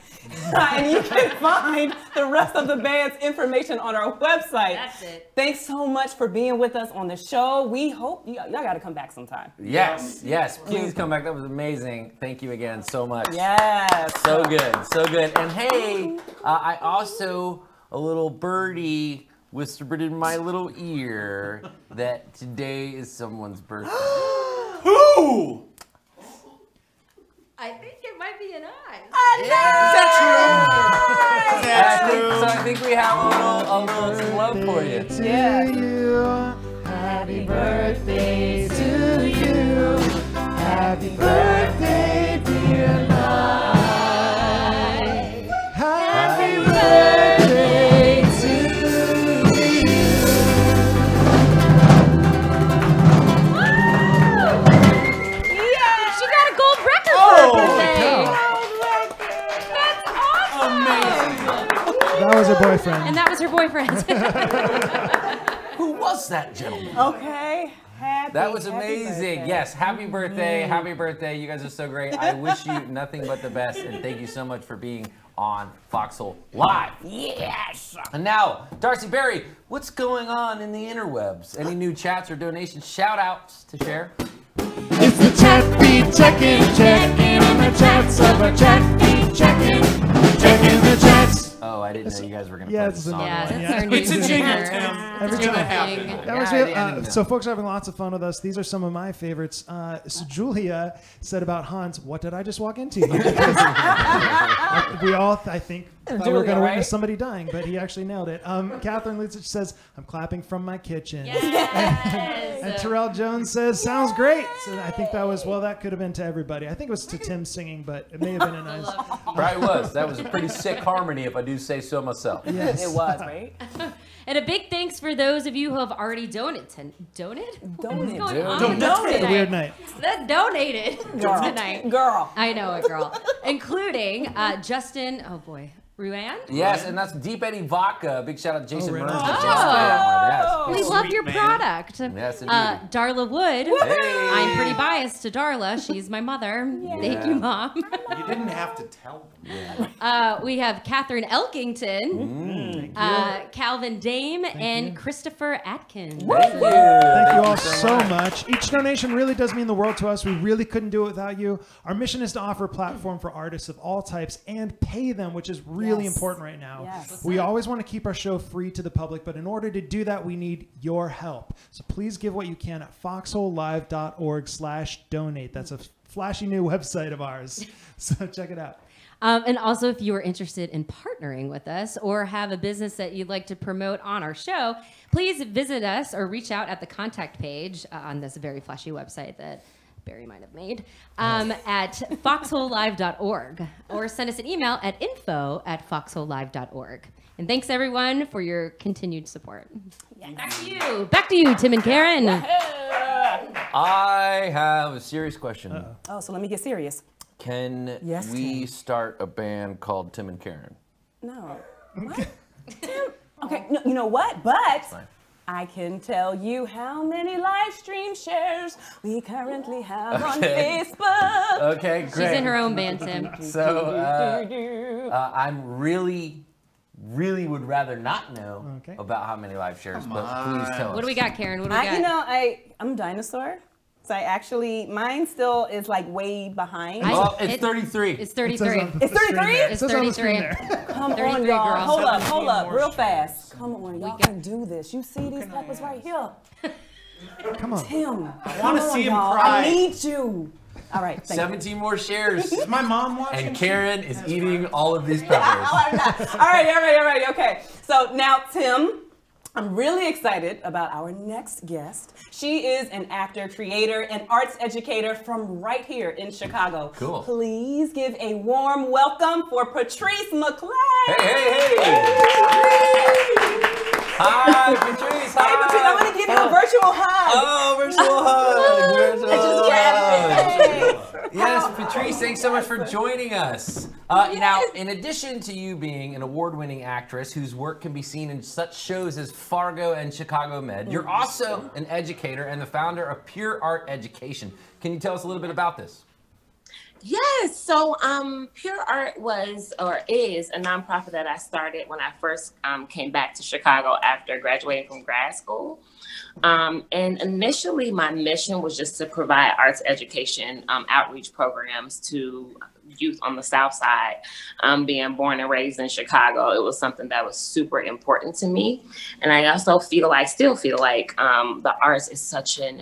And you can find the rest of the band's information on our website. That's it. Thanks so much for being with us on the show. We hope y'all got to come back sometime. Yes, yes, please come back. That was amazing. Thank you again so much. Yes. So good, so good. And hey, I also, a little birdie whispered in my little ear that today is someone's birthday. Who? I think it might be an eye. I So I think we have a little some love for you. Yeah. Happy birthday to you. Happy birthday, dear Nye. Happy birthday to you. Yeah, she got a gold record for her birthday. That's awesome. Amazing. That was her boyfriend. And that was her boyfriend. Who was that gentleman? Okay. That was amazing. Yes, happy birthday. Happy birthday. You guys are so great. I wish you nothing but the best, and thank you so much for being on Foxhole Live. Yes. And now, Darcy Berry, what's going on in the interwebs? Any new chats or donations? Shout outs to share. It's the chat feed checking on the chats of our chat feed checking the chats. Oh, I didn't know you guys were going to play the song. It's a jingle, Tim. Every It's gonna time. happen. That was so folks are having lots of fun with us. These are some of my favorites. So Julia said about Hans, what did I just walk into? We all, I think, thought we were going to witness somebody dying, but he actually nailed it. Catherine Lutzich says, I'm clapping from my kitchen. Yes. And Terrell Jones says, sounds great. So I think that was, well, that could have been to everybody. I think it was to Tim singing, but it may have been a nice. Probably was. That was a pretty sick harmony, if I do say so myself. Yes. It was, right? And a big thanks for those of you who have already donated. Donated? Donated. What's going on Donated. tonight? A weird night. That donated tonight. Girl. I know it, girl. Including Justin, oh boy, Ruan? Yes, and that's Deep Eddy Vodka. Big shout out to Jason Burns. Oh. Yes. We love your product. Yes, indeed. Darla Wood. Hey. I'm pretty biased to Darla. She's my mother. Thank you, Mom. You didn't have to tell them. We have Catherine Elkington, Calvin Damm, and Christopher Atkins. Thank you. Thank you all so much. Each donation really does mean the world to us. We really couldn't do it without you. Our mission is to offer a platform for artists of all types and pay them, which is really important right now. Yes. We always want to keep our show free to the public, but in order to do that, we need your help. So please give what you can at foxholelive.org/donate. That's a flashy new website of ours. So check it out. And also, if you are interested in partnering with us or have a business that you'd like to promote on our show, please visit us or reach out at the contact page on this very flashy website that Barry might have made at foxholelive.org, or send us an email at info@foxholelive.org. And thanks everyone for your continued support. Back to you, Tim and Caren. I have a serious question. Oh, so let me get serious. Can Yes, we Tim. start a band called Tim and Caren? No. What? Tim? Okay, no, you know what? But Fine. I can tell you how many live stream shares we currently have on Facebook. Okay, great. She's in her own band, Tim. So I'm really would rather not know about how many live shares, but please tell us. What do we got, Caren? What do we got? You know, I'm a dinosaur. So I actually, mine still is like way behind. Well, it's 33. It's 33. It's 33? It's 33. Come on, 33, y'all. girl. Hold up, real fast. Come on, y'all can do this. You see these peppers right here? Come on. Tim, I want to see him y'all. cry. I need you. All right, thank 17 more shares. Is my mom watching? And Caren is eating all of these peppers. All right, okay. So now, Tim, I'm really excited about our next guest. She is an actor, creator, and arts educator from right here in Chicago. Cool. Please give a warm welcome for Patrese McClain. Hey. Hi, Patrese. Hi. Hey, Patrese, I'm going to give you a virtual hug. Oh, virtual hug. I just grabbed it. Yes, Patrese, thanks so much for joining us. Now, in addition to you being an award-winning actress whose work can be seen in such shows as Fargo and Chicago Med, you're also an educator and the founder of Pure Art Education. Can you tell us a little bit about this? Yes, so Pure Art was or is a nonprofit that I started when I first came back to Chicago after graduating from grad school. And initially my mission was just to provide arts education outreach programs to youth on the South Side. Being born and raised in Chicago, it was something that was super important to me. And I also still feel like the arts is such a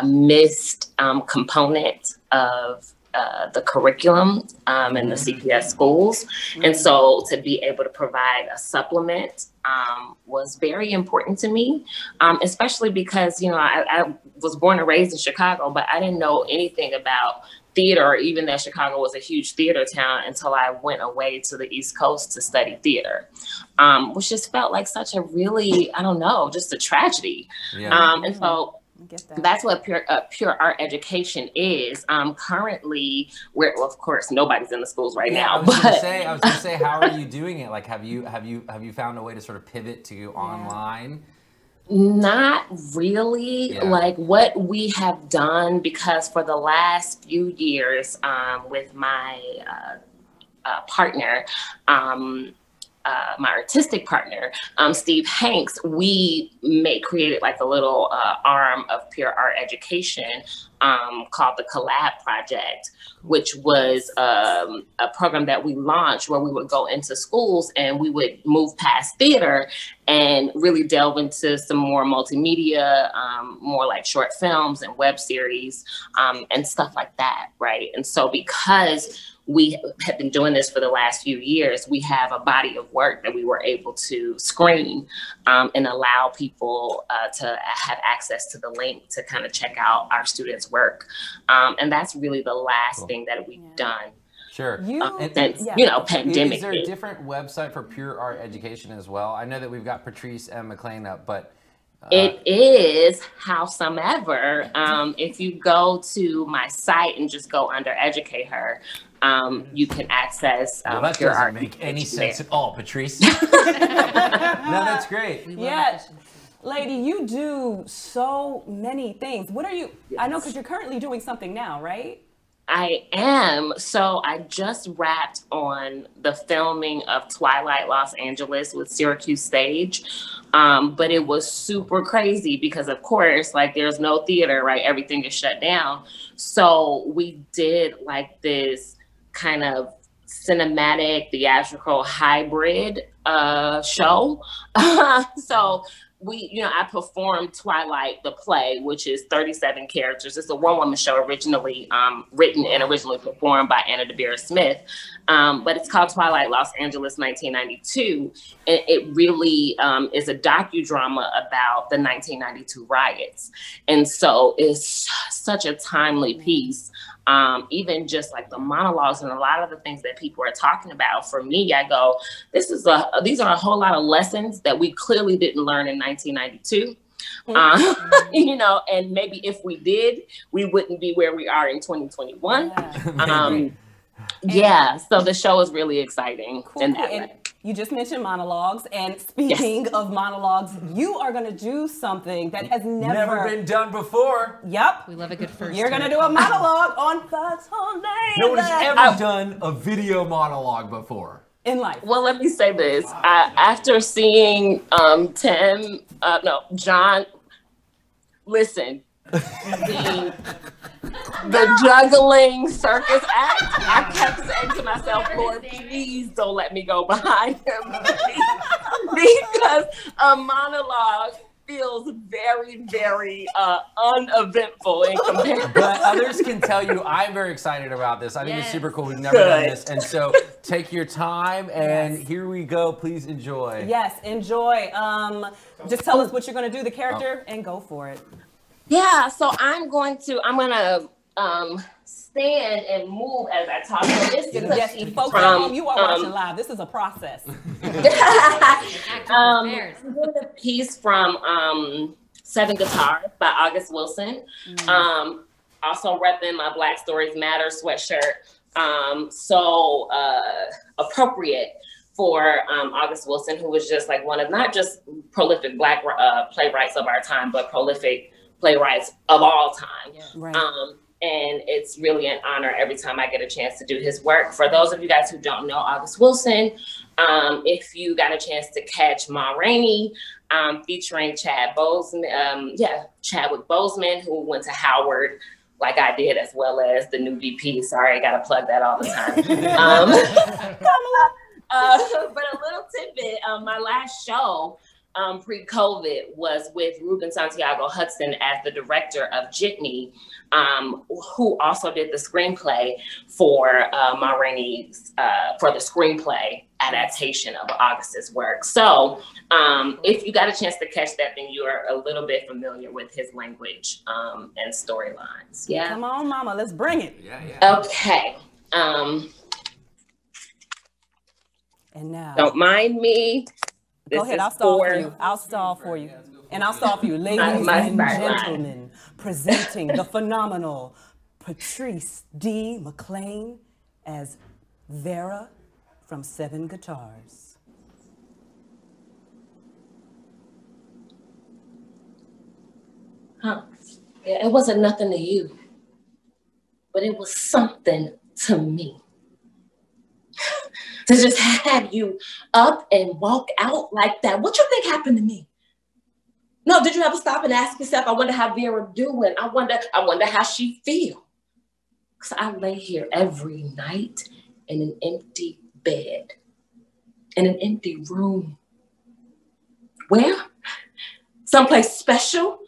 missed component of the curriculum in the CPS schools. And so to be able to provide a supplement was very important to me, especially because, you know, I was born and raised in Chicago, but I didn't know anything about theater, or even that Chicago was a huge theater town, until I went away to the East Coast to study theater, which just felt like such a really, I don't know, just a tragedy. And so that's what pure art education is. Currently, well, of course, nobody's in the schools right now. I was gonna say, how are you doing it? Like, have you found a way to sort of pivot to online? Not really. Like what we have done, because for the last few years, with my partner, my artistic partner, Steve Hanks, we created like a little arm of pure art education called the Collab Project, which was a program that we launched where we would go into schools and we would move past theater and really delve into some more multimedia, more like short films and web series and stuff like that, right? And so because we have been doing this for the last few years, we have a body of work that we were able to screen and allow people to have access to the link to kind of check out our students' work. And that's really the last thing that we've done. Sure. Since, you know, pandemic. Is there a different website for pure art education as well? I know that we've got Patrese McClain up, but it is, howsomever, if you go to my site and just go under Educate Her, you can access well, that pure doesn't art make any sense at all, Patrese. No, that's great. Yeah. Lady, you do so many things. What are you, I know, because you're currently doing something now, right? I am. So I just wrapped on the filming of Twilight Los Angeles with Syracuse Stage. But it was super crazy because, of course, like there's no theater, right? Everything is shut down. So we did like this kind of cinematic, theatrical hybrid show. So I performed Twilight, the play, which is 37 characters. It's a one-woman show originally written and originally performed by Anna DeBois Smith. But it's called Twilight Los Angeles 1992. And it really is a docudrama about the 1992 riots. And so it's such a timely piece. Even just like the monologues and a lot of the things that people are talking about, for me, I go, these are a whole lot of lessons that we clearly didn't learn in 1992. You know, and maybe if we did, we wouldn't be where we are in 2021. So the show is really exciting. Cool. And you just mentioned monologues, and speaking of monologues, you are going to do something that has never been done before. Yep. We love a good first. You're going to do a monologue on Foxhole Live. No one has ever done a video monologue before. In life. Well, let me say this. After seeing Jon, listen, the juggling circus act, I kept saying to myself, Lord, please don't let me go behind him. Because a monologue feels very, very uneventful in comparison. But others can tell you I'm very excited about this. I think it's super cool. We've never done this. And so take your time, and here we go. Please enjoy. Yes, enjoy. Just tell us what you're going to do, the character, and go for it. Yeah, so I'm gonna stand and move as I talk. So this is folks at home, you are watching live. This is a process. I'm doing a piece from 7 Guitars by August Wilson. Also repping my Black Stories Matter sweatshirt. So appropriate for August Wilson, who was just like one of not just prolific Black playwrights of our time, but prolific playwrights of all time. And it's really an honor every time I get a chance to do his work. For those of you guys who don't know August Wilson, if you got a chance to catch Ma Rainey, featuring Chadwick Boseman, who went to Howard like I did, as well as the new DP. Sorry, I gotta plug that all the time. But a little tidbit, my last show, pre-COVID was with Ruben Santiago Hudson as the director of Jitney, who also did the screenplay for Ma Rainey's, for the screenplay adaptation of August's work. So if you got a chance to catch that, then you are a little bit familiar with his language and storylines. Yeah. Come on, mama, let's bring it. Yeah. Okay. And now. Don't mind me. Go ahead, I'll stall for you. I'll stall for you. And I'll stall for you. Ladies and gentlemen, presenting the phenomenal Patrese D. McClain as Vera from 7 Guitars. Huh. Yeah, it wasn't nothing to you, but it was something to me. To just have you up and walk out like that. What you think happened to me? No, did you ever stop and ask yourself, I wonder how Vera doing? I wonder how she feel. Because I lay here every night in an empty bed, in an empty room. Where? Someplace special?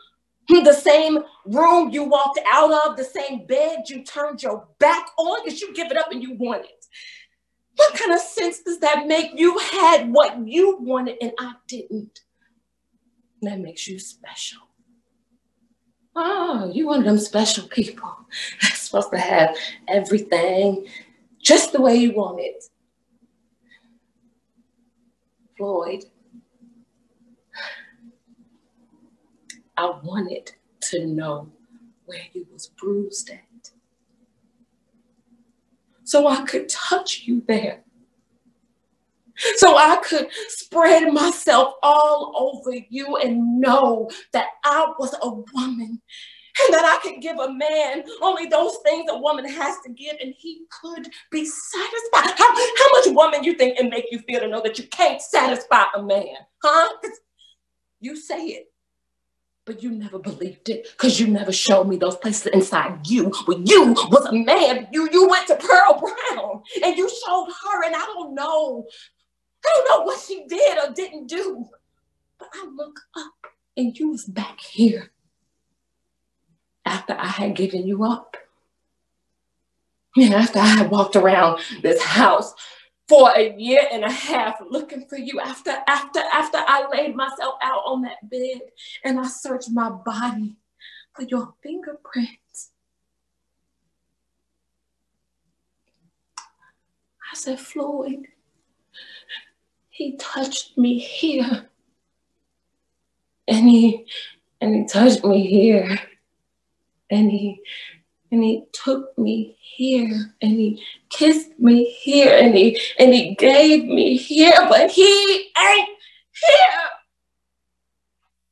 The same room you walked out of, the same bed you turned your back on because you give it up and you want it. What kind of sense does that make? You had what you wanted and I didn't. That makes you special. Oh, you one of them special people that's supposed to have everything just the way you want it. Floyd, I wanted to know where you was bruised at, so I could touch you there. So I could spread myself all over you and know that I was a woman and that I could give a man only those things a woman has to give and he could be satisfied. How much woman you think it make you feel to know that you can't satisfy a man, huh? 'Cause you say it, but you never believed it because you never showed me those places inside you. When you was a man, you went to Pearl Brown and you showed her, and I don't know what she did or didn't do, but I look up and you was back here after I had given you up. And after I had walked around this house for a year and a half looking for you, after I laid myself out on that bed and I searched my body for your fingerprints. I said, Floyd, he touched me here. And he touched me here. And he took me here. And he kissed me here. And he gave me here. But he ain't here.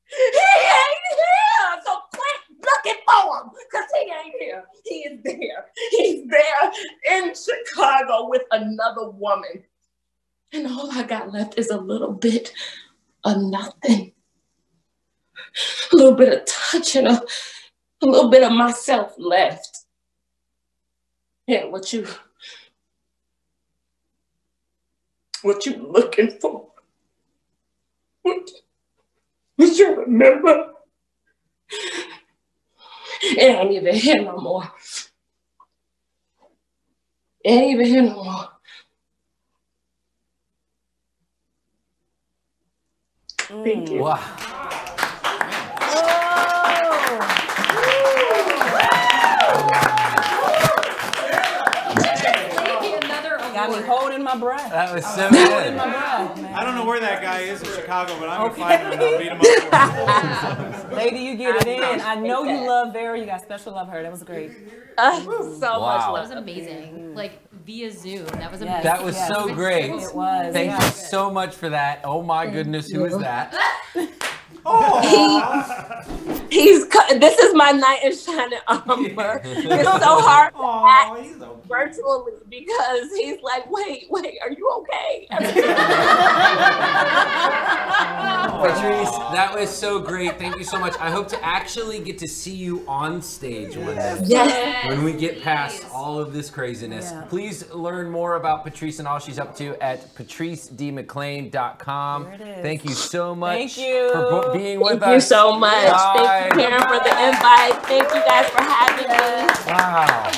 He ain't here. So quit looking for him. Because he ain't here. He is there. He's there in Chicago with another woman. And all I got left is a little bit of nothing. A little bit of touch and a little bit of myself left. Yeah, what you looking for? What you remember? It ain't even here no more. It ain't even here no more. Thank you. Wow. Got me holding my breath. That was so good. I don't know where that guy is in Chicago, but I'm gonna find him and I'll beat him up. Lady, you get it in. I know you love Vera. You got special love her. That was great. So much love. That was amazing. Like via Zoom. That was amazing. That was so great. It was. Thank you so much for that. Oh my goodness, who is that? Oh. This is my knight in shining armor. It's so hard to act virtually because he's like, wait, are you okay? Patrese, that was so great. Thank you so much. I hope to actually get to see you on stage one day. Yes. When we get past all of this craziness. Yeah. Please learn more about Patrese and all she's up to at patrisemclain.com. Thank you so much for being with us. Thank you so much. Bye. Thank you, Karen, for the invite. Thank you guys for having me. Wow.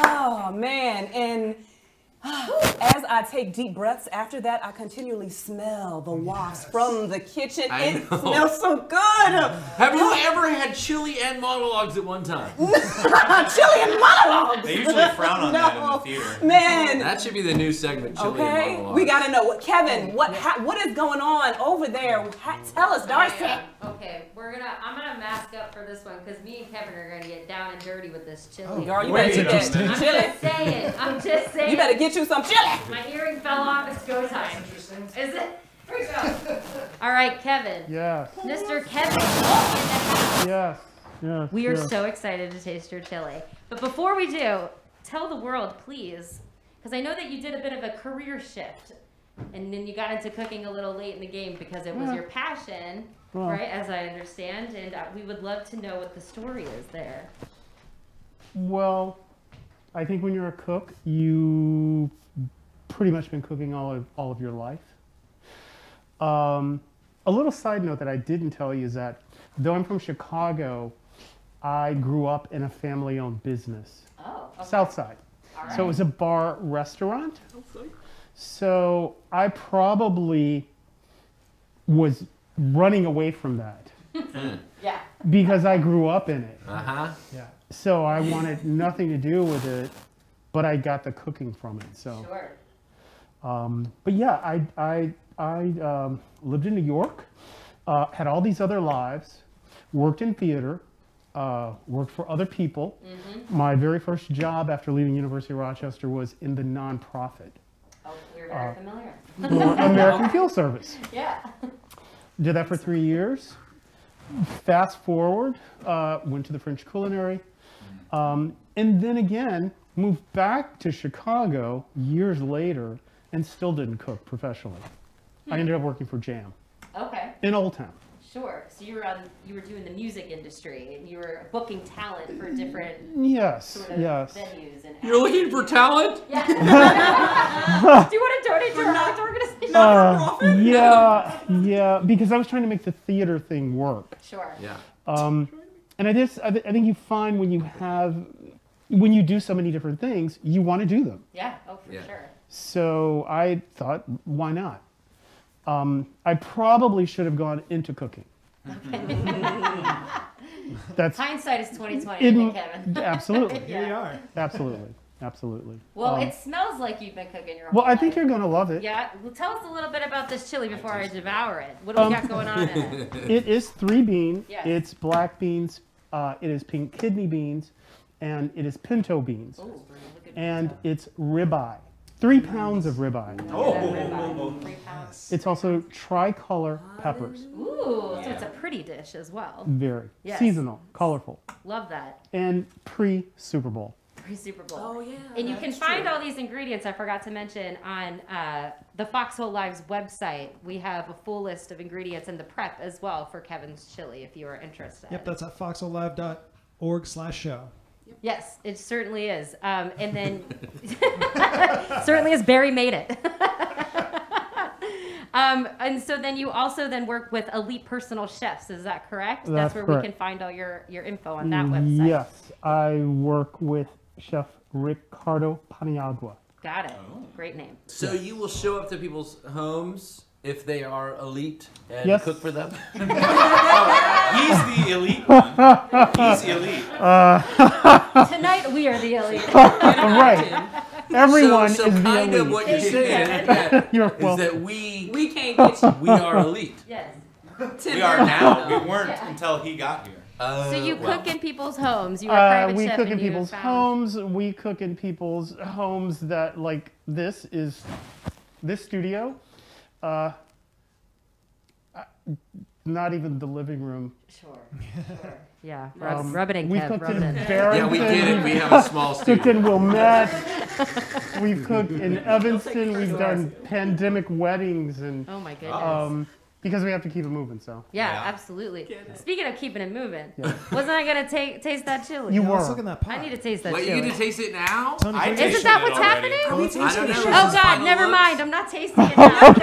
Oh, man. And as I take deep breaths after that, I continually smell the wafts from the kitchen. It smells so good. Have you ever had chili and monologues at one time? Chili and monologues. They usually frown on that in the theater. Man. That should be the new segment, chili and monologues. We got to know. Kevin, what is going on over there? Tell us, Darcy. Okay, I'm gonna mask up for this one because me and Kevin are gonna get down and dirty with this chili. Oh, girl, you better get chili. I'm just saying. You better get you some chili. My earring fell off. It's go time. Is it? Here we go. All right, Kevin. Yes. Mr. Kevin. Yes. Yes. We are so excited to taste your chili. But before we do, tell the world, please, because I know that you did a bit of a career shift, and then you got into cooking a little late in the game because it was your passion. Right, as I understand, and we would love to know what the story is there. Well, I think when you're a cook, you've pretty much been cooking all of your life. A little side note that I didn't tell you is that though I'm from Chicago, I grew up in a family-owned business. Oh, okay. South Side. All right. So it was a bar restaurant. So I probably was running away from that. Yeah. Because I grew up in it. Uh-huh. Yeah. So I wanted nothing to do with it, but I got the cooking from it. So. Sure. But yeah, I lived in New York, had all these other lives, worked in theater, worked for other people. Mm-hmm. My very first job after leaving University of Rochester was in the nonprofit. Oh, we're very familiar. American Fuel Service. Yeah. Did that for 3 years. Fast forward, went to the French Culinary, and then again moved back to Chicago years later and still didn't cook professionally. I ended up working for Jam. Okay. In Old Town. Sure. So you were doing the music industry and you were booking talent for different sort of venues and You're looking for talent? Yeah. Do you want to donate to our organization? Yeah, because I was trying to make the theater thing work. Sure. Yeah. And I think you find when you do so many different things, you want to do them. Yeah. Oh, for sure. So I thought, why not? I probably should have gone into cooking. That's hindsight is 20/20, Kevin. Absolutely. Here you are. Absolutely. Well, it smells like you've been cooking your whole Well, I life. think you're gonna love it. Yeah. Well, tell us a little bit about this chili before I devour it. What do we got going on in it? It is 3 bean. Yes. It's black beans. It is pink kidney beans, and it is pinto beans. Ooh, and it's ribeye. 3 pounds of ribeye. Oh. 3 pounds. It's also tricolor peppers. Ooh, so it's a pretty dish as well. Very Yes. seasonal, colorful, Love that. and pre-Super Bowl. Pre-Super Bowl. Oh, yeah. And you can find all these ingredients, I forgot to mention, on the Foxhole Live's website. We have a full list of ingredients and the prep as well for Kevin's chili if you are interested. Yep, that's at foxholelive.org/show. Yes, it certainly is. And then, certainly as Barry made it. And so then you also then work with elite personal chefs, is that correct? That's where correct. we can find all your info on that website. Yes, I work with Chef Ricardo Paniagua. Got it. Great name. So you will show up to people's homes if they are elite and Yes. cook for them? He's the elite one. He's elite. Tonight we are the elite. Right. Everyone so is the kind elite. of what you're saying is that we can't get you. We are elite. Yes. We are now. We weren't until he got here. So you cook in people's homes. You are a private we chef cook in and you people's found- homes. We cook in people's homes that, like, this not even the living room. Sure. Yeah, rub it in, We've Kev, cooked rub in it in. Barrington. Yeah, we did it. We have a small Cooked studio. in Wilmette. We've cooked in Evanston. We've done pandemic weddings, and oh my goodness. Because we have to keep it moving. So yeah, absolutely. Speaking of keeping it moving, wasn't I gonna taste that chili? You were. Look at that pot. I need to taste that Wait, chili. you get to taste it now? Isn't that what's happening? I don't know. Oh God, never mind. I'm not tasting it now. I'm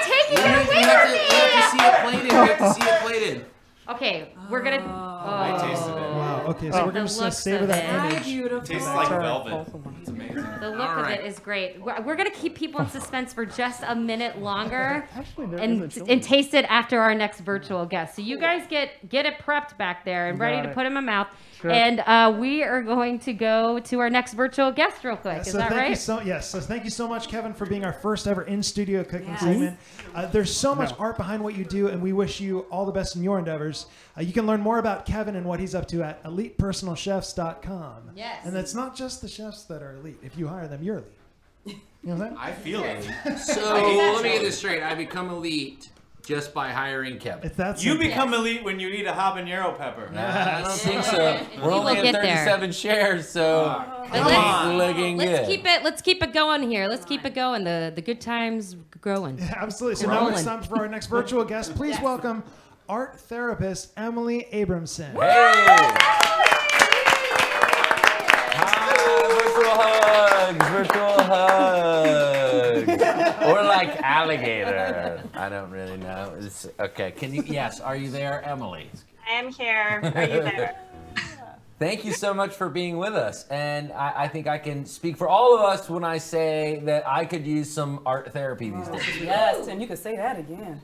taking it away from me. We have to see it plated. We have to see it plated. Okay, we're gonna. I tasted it. Wow. Okay, so we're gonna savor that image. Tastes like velvet. It's amazing. The look of it is great. We're gonna keep people in suspense for just a minute longer, and taste it after our next virtual guest. So you guys get it prepped back there and ready to put in my mouth. Sure. And we are going to go to our next virtual guest real quick. Is that right? So thank you so much, Kevin, for being our first ever in-studio cooking segment. There's so much art behind what you do, and we wish you all the best in your endeavors. You can learn more about Kevin and what he's up to at elitepersonalchefs.com. Yes. And it's not just the chefs that are elite. If you hire them, you're elite. You know what I'm saying? I feel it. So let me get this straight. I become elite just by hiring Kevin. You become elite when you eat a habanero pepper. I don't think so. We're only at 37 shares, so let's keep it going here. Let's keep it going. The good times growing. Yeah, absolutely. So now it's time for our next virtual guest. Please welcome art therapist Emily Abramson. Virtual hugs. Or like alligator. I don't really know. Okay, are you there, Emily? I am here. Are you there? Thank you so much for being with us. And I think I can speak for all of us when I say that I could use some art therapy these days. Yes, Tim, you could say that again.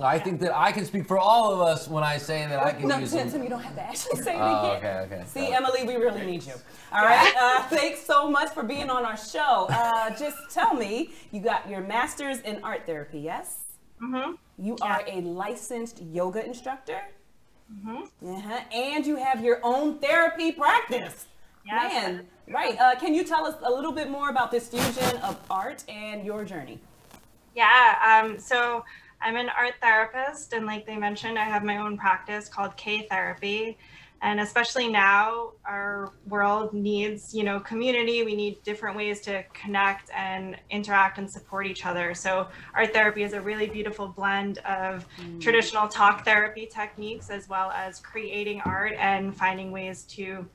I think that I can speak for all of us when I say that I can use some... Tim, you don't have to actually say it again. Okay. See, Emily, we really need you. All right. Thanks so much for being on our show. Just tell me, you got your master's in art therapy, yes? Mm-hmm. You are a licensed yoga instructor? Mm-hmm. And you have your own therapy practice. Yes. Man, right. Can you tell us a little bit more about this fusion of art and your journey? Yeah. So I'm an art therapist, and like they mentioned, I have my own practice called K Therapy. And especially now, our world needs, community. We need different ways to connect and interact and support each other. So art therapy is a really beautiful blend of traditional talk therapy techniques, as well as creating art and finding ways to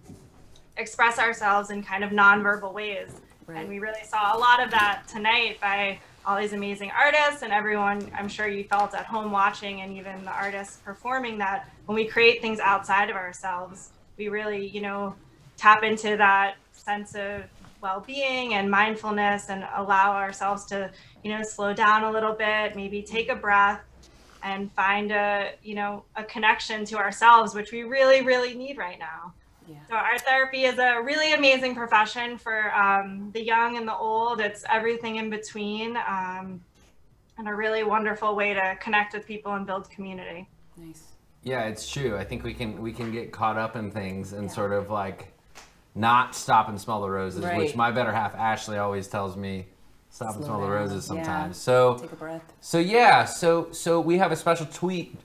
express ourselves in kind of nonverbal ways. Right. And we really saw a lot of that tonight by all these amazing artists and everyone. I'm sure you felt at home watching, and even the artists performing, that when we create things outside of ourselves, we really, tap into that sense of well-being and mindfulness and allow ourselves to, slow down a little bit, maybe take a breath and find a connection to ourselves, which we really, really need right now. Yeah. So art therapy is a really amazing profession for the young and the old. It's everything in between, and a really wonderful way to connect with people and build community. Nice. Yeah, it's true. I think we can get caught up in things and sort of like not stop and smell the roses, which my better half Ashley always tells me, stop and smell the roses sometimes. So take a breath. So we have a special tweet.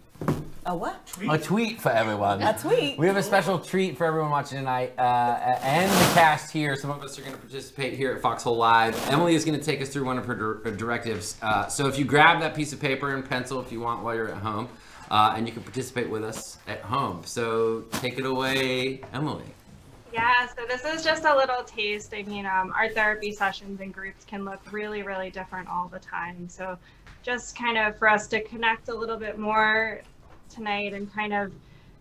A what? A tweet for everyone. A tweet? We have a special treat for everyone watching tonight, and the cast here. Some of us are going to participate here at Foxhole Live. Emily is going to take us through one of her directives. So if you grab that piece of paper and pencil if you want while you're at home, and you can participate with us at home. So take it away, Emily. Yeah, so this is just a little taste. I mean, art therapy sessions and groups can look really, really different all the time. So just kind of for us to connect a little bit more tonight and kind of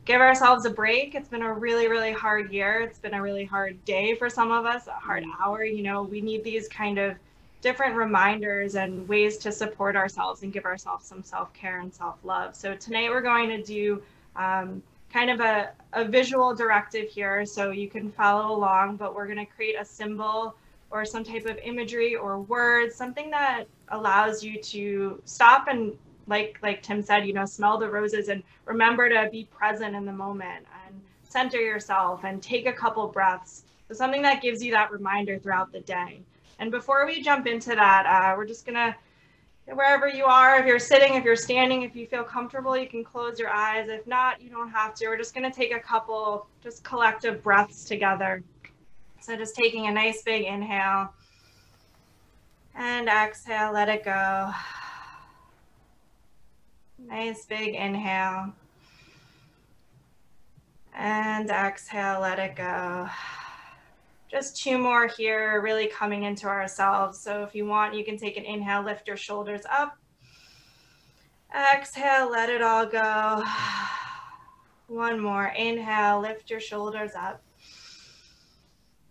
give ourselves a break. It's been a really, really hard year. It's been a really hard day for some of us, a hard hour. We need these kind of different reminders and ways to support ourselves and give ourselves some self-care and self-love. So tonight we're going to do kind of a visual directive here, so you can follow along, but we're going to create a symbol or some type of imagery or words, something that allows you to stop and, like Tim said, smell the roses and remember to be present in the moment and center yourself and take a couple breaths. So something that gives you that reminder throughout the day. And before we jump into that, we're just gonna wherever you are, if you're sitting, if you're standing, if you feel comfortable, you can close your eyes. If not, you don't have to. We're just going to take a couple just collective breaths together. So just taking a nice big inhale and exhale, let it go. Nice big inhale and exhale, let it go. Just 2 more here, really coming into ourselves. So if you want, you can take an inhale, lift your shoulders up. Exhale, let it all go. 1 more, inhale, lift your shoulders up.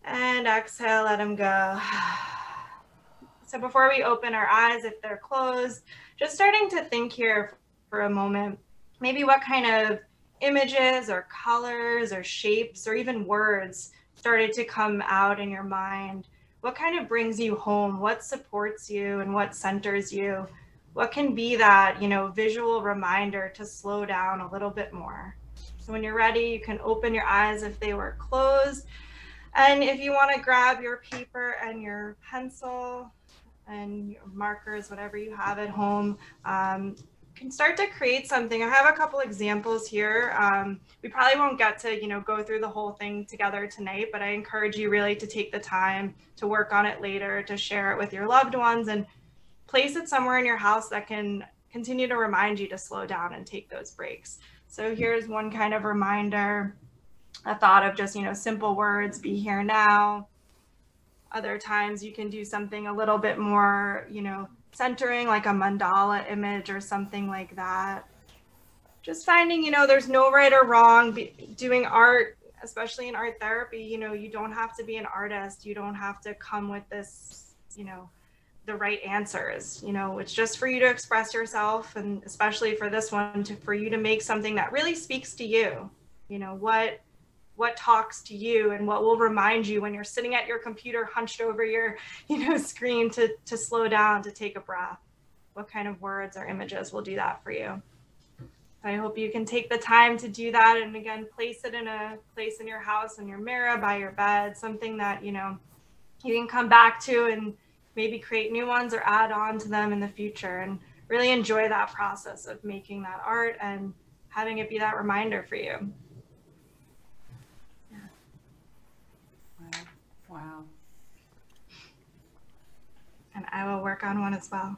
And exhale, let them go. So before we open our eyes, if they're closed, just starting to think here for a moment, maybe what kind of images or colors or shapes or even words started to come out in your mind. What kind of brings you home? What supports you and what centers you? What can be that, you know, visual reminder to slow down a little bit more? So when you're ready, you can open your eyes if they were closed. And if you want to grab your paper and your pencil and your markers, whatever you have at home, can start to create something. I have a couple examples here. We probably won't get to, you know, go through the whole thing together tonight, but I encourage you really to take the time to work on it later, to share it with your loved ones and place it somewhere in your house that can continue to remind you to slow down and take those breaks. So here's one kind of reminder, a thought of just, you know, simple words, be here now. Other times you can do something a little bit more, you know, centering, like a mandala image or something like that. Just finding, you know, there's no right or wrong. Doing art, especially in art therapy, you know, you don't have to be an artist. You don't have to come with this, you know, the right answers. You know, it's just for you to express yourself, and especially for this one, for you to make something that really speaks to you. You know, what talks to you and what will remind you when you're sitting at your computer hunched over your, you know, screen to slow down, to take a breath. What kind of words or images will do that for you? I hope you can take the time to do that, and again, place it in a place in your house, in your mirror, by your bed, something that, you know, you can come back to and maybe create new ones or add on to them in the future, and really enjoy that process of making that art and having it be that reminder for you. Wow. And I will work on one as well.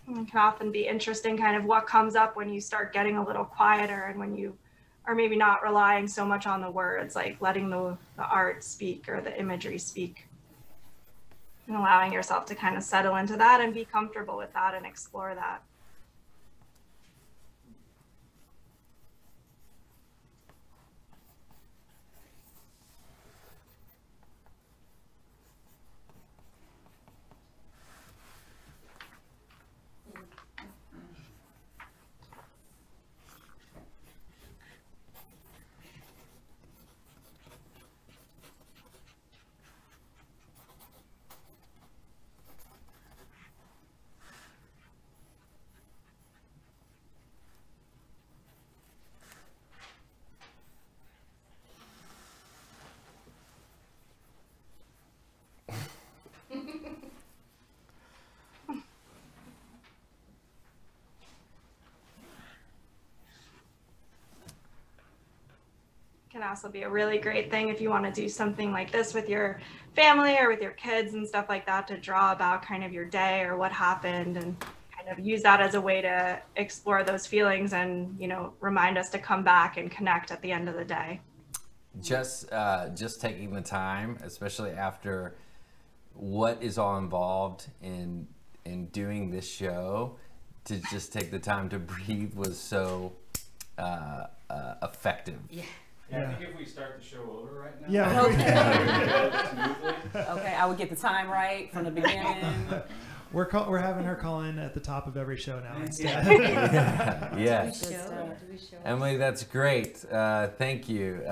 It can often be interesting kind of what comes up when you start getting a little quieter, and when you are maybe not relying so much on the words, like letting the art speak or the imagery speak. And allowing yourself to kind of settle into that and be comfortable with that and explore that. Can also be a really great thing if you want to do something like this with your family or with your kids and stuff like that, to draw about kind of your day or what happened, and kind of use that as a way to explore those feelings and, you know, remind us to come back and connect at the end of the day. Just taking the time, especially after what is all involved in doing this show, to just take the time to breathe was so effective. Yeah. Yeah, I think if we start the show over right now. Yeah. Okay, I would get the time right from the beginning. We're having her call in at the top of every show now instead. Yes. Emily, that's great. Thank you.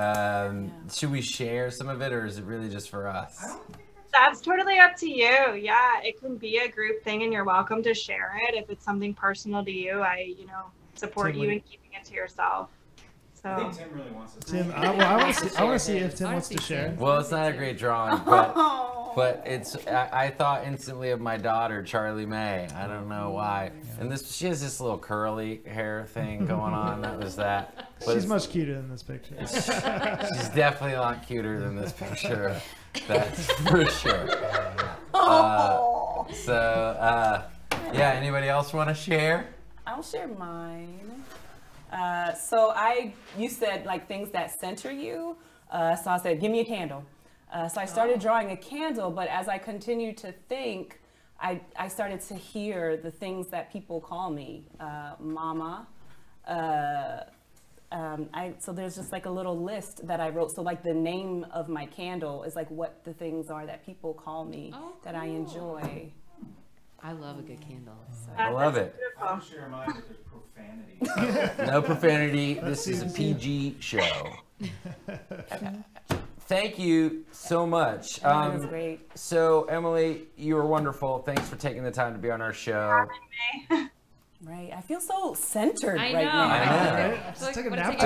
Should we share some of it, or is it really just for us? I don't think that's That's totally up to you. Yeah, it can be a group thing and you're welcome to share it. If it's something personal to you, I, support you in keeping it to yourself. So. I think Tim really wants to Tim, I want to see if Tim wants to share. Well, it's not a great drawing, but it's. I thought instantly of my daughter, Charlie May. I don't know why. And she has this little curly hair thing going on. That was that. But She's much cuter than this picture. She's definitely a lot cuter than this picture. That's for sure. Yeah. Anybody else want to share? I'll share mine. You said like things that center you. So I said, give me a candle. So I started drawing a candle, but as I continued to think, I started to hear the things that people call me, mama. So there's just like a little list that I wrote. So like the name of my candle is like what the things are that people call me that I enjoy. I love a good candle. So. I love it. I'm sure mine is profanity. No profanity. This is a PG show. Thank you so much. That was great. So, Emily, you were wonderful. Thanks for taking the time to be on our show. Right. I feel so centered I right know. now.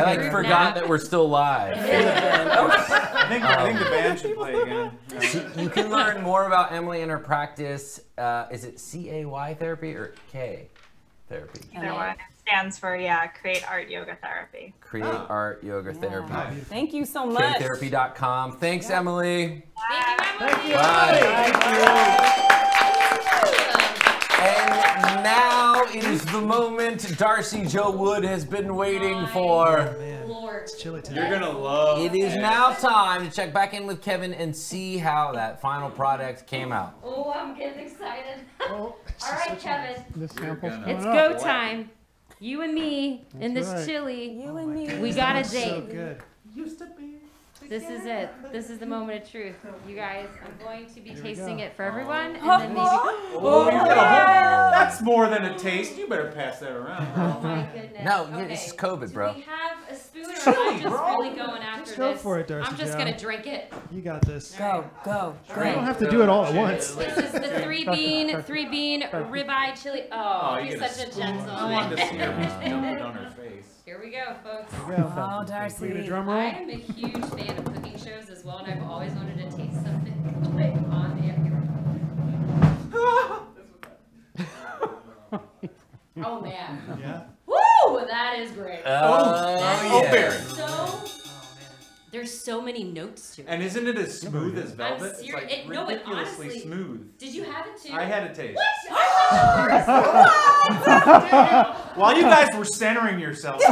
I forgot that we're still live. I think the band should play again. So you can learn more about Emily and her practice. Is it CAY therapy or K therapy? Either one. It stands for, Create Art Yoga Therapy. Create Art Yoga Therapy. Thank you so much. KTherapy.com. Thanks, Emily. Thank you, Emily. Bye. And now it is the moment Darcy Jo Wood has been waiting for. It's chilly today. You're gonna love it. It is now time to check back in with Kevin and see how that final product came out. Oh, I'm getting excited. All right, Kevin. It's going go up. time. You and me in this right. chili. You and me. We got a So date. good. This is it. This is the moment of truth. You guys, I'm going to be tasting it for everyone, and Oh. then maybe. Oh, you got a whole, that's more than a taste. You better pass that around. Oh my goodness. No, okay. this is COVID, bro. Do we have a spoon, or am I just really going after Just go this? for it, Darcy I'm just Jo. gonna drink it. You got this. Go. You don't have to do it all at once. This is the three bean ribeye chili. Oh, he's such a gentleman. I wanted to see her dump it on her face. Here we go, folks. Oh, Darcy. We get a drum roll. I am a huge fan of cooking shows as well, and I've always wanted to taste something like on the Oh man. Yeah. Woo! That is great. Yeah. There's so many notes to it. And isn't it as smooth as velvet? It's serious. like No, but ridiculously honestly, smooth. Did you have it too? I had a taste. What? While you guys were centering yourselves.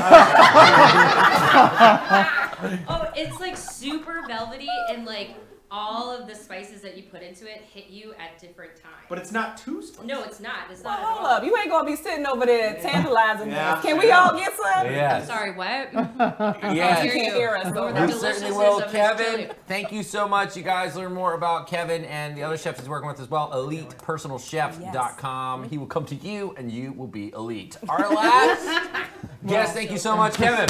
Oh, it's like super velvety, and like all of the spices that you put into it hit you at different times. But it's not too spicy. No, it's not. It's Well, not at hold all. up. You ain't gonna be sitting over there tantalizing Yeah. us. Can we all get some? Yes. Sorry, what? Yes. You can't hear us over there. We certainly will. Kevin, thank you so much. You guys learn more about Kevin and the other chefs he's working with as well. ElitePersonalChef.com. He will come to you and you will be elite. Our last guest, thank you so much, Kevin.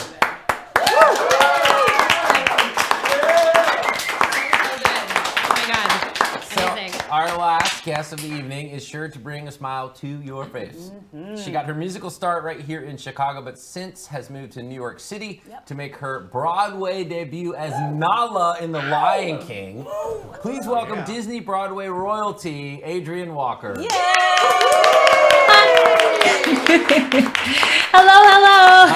Our last guest of the evening is sure to bring a smile to your face. She got her musical start right here in Chicago, but since has moved to New York City to make her Broadway debut as Nala in The Lion King. Please welcome Disney Broadway royalty, Adrian Walker. Hello.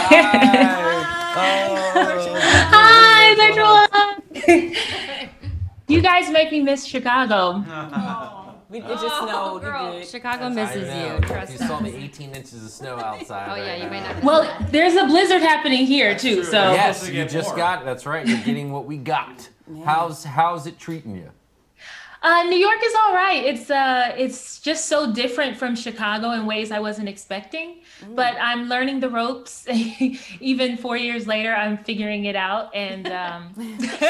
Hi, virtual. You guys make me miss Chicago. It just snowed. Girl, Chicago misses you. Trust You saw the 18 inches of snow outside. Oh yeah, you may not. Well, there's a blizzard happening here too. So yes, you just got it. That's right. You're getting what we got. How's it treating you? New York is all right. It's just so different from Chicago in ways I wasn't expecting. But I'm learning the ropes. Even 4 years later, I'm figuring it out. And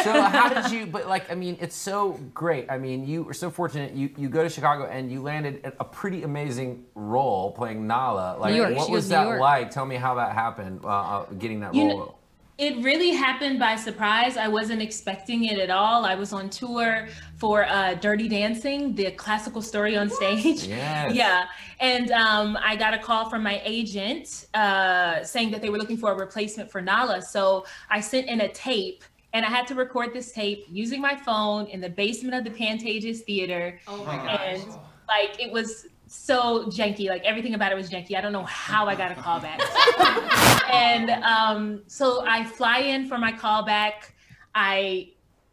So how did you? But like, I mean, it's so great. I mean, you were so fortunate. You go to Chicago and you landed a pretty amazing role playing Nala. Like, New York. what She was goes that New York. like? Tell me how that happened. Getting that role. It really happened by surprise. I wasn't expecting it at all. I was on tour for Dirty Dancing, the classical story on stage. Yes. Yeah. And I got a call from my agent saying that they were looking for a replacement for Nala. So I sent in a tape, and I had to record this tape using my phone in the basement of the Pantages Theater. Oh my gosh. And like, it was so janky. Like, everything about it was janky. I don't know how I got a call back. And so I fly in for my callback. I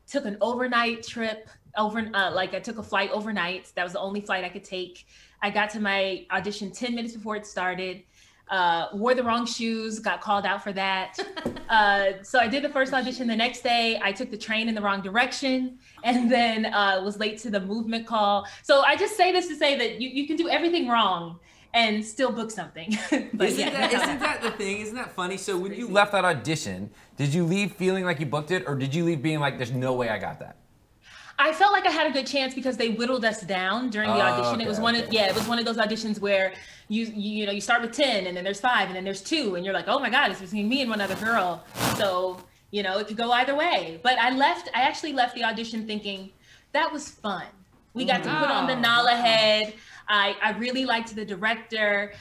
took an overnight trip I took a flight overnight. That was the only flight I could take. I got to my audition 10 minutes before it started. Wore the wrong shoes, got called out for that. So I did the first audition the next day. I took the train in the wrong direction, and then was late to the movement call. So I just say this to say that you can do everything wrong and still book something. But Isn't that the thing? Isn't that funny? So when you left that audition, did you leave feeling like you booked it, or did you leave being like, there's no way I got that? I felt like I had a good chance because they whittled us down during the audition. Okay, It was one of those auditions where you start with 10 and then there's 5 and then there's 2 and you're like, oh my God, it's between me and one other girl. So, it could go either way. But I actually left the audition thinking that was fun. We got to put on the Nala head. I really liked the director.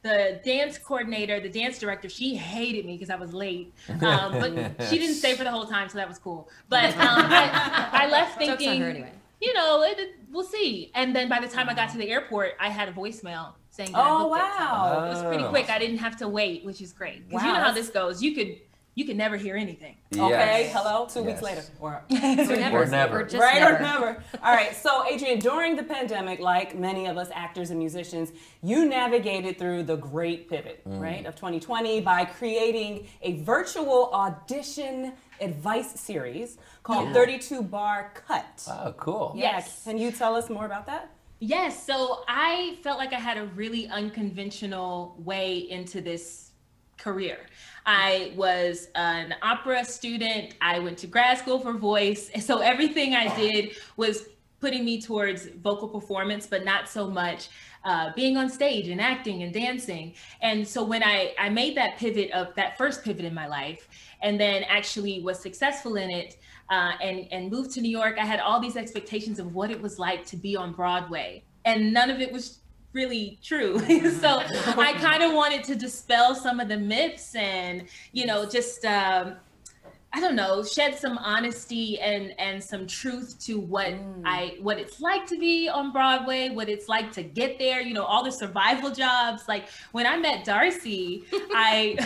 The dance coordinator, the dance director, she hated me because I was late. But she didn't stay for the whole time, so that was cool. But I left thinking, Joke's on her anyway. We'll see. And then by the time I got to the airport, I had a voicemail saying that I Oh, booked it. wow. It was pretty quick. I didn't have to wait, which is great. Because you know how this goes. You could never hear anything. Okay, hello, 2 weeks later. Or never. Or just never. All right, so Adreinne, during the pandemic, like many of us actors and musicians, you navigated through the great pivot, right, of 2020 by creating a virtual audition advice series called 32 Bar Cut. Oh, cool. Yes. Can you tell us more about that? Yes, so I felt like I had a really unconventional way into this career. I was an opera student. I went to grad school for voice. So everything I did was putting me towards vocal performance, but not so much being on stage and acting and dancing. And so when I made that first pivot in my life, and then actually was successful in it and moved to New York, I had all these expectations of what it was like to be on Broadway. And none of it was really true. So I kind of wanted to dispel some of the myths and, just, I don't know, shed some honesty and some truth to what it's like to be on Broadway, what it's like to get there, all the survival jobs. Like when I met Darcy, I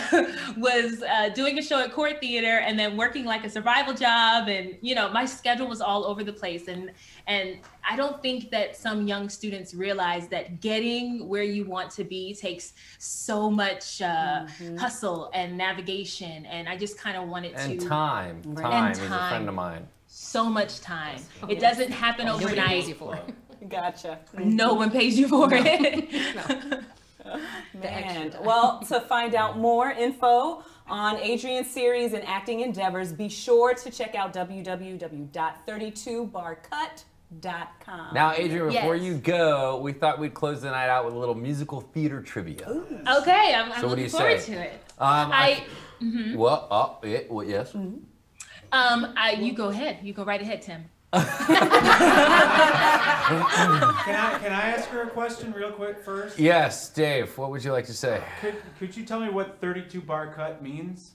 was doing a show at Court Theater and then working like a survival job, and my schedule was all over the place. And I don't think that some young students realize that getting where you want to be takes so much hustle and navigation. And I just kind of wanted to. Time is a friend of mine. So much time. It doesn't happen overnight. Nobody pays you for it. Gotcha. No one pays you for it. Man. Well, to find out more info on Adrienne's series and acting endeavors, be sure to check out www.32barcut.com. Now, Adreinne, before you go, we thought we'd close the night out with a little musical theater trivia. Ooh. Okay, I'm So what do looking you forward say? to it. Yes. You go ahead. You go right ahead, Tim. Can I ask her a question real quick first? Yes, Dave, what would you like to say? Could you tell me what 32 bar cut means?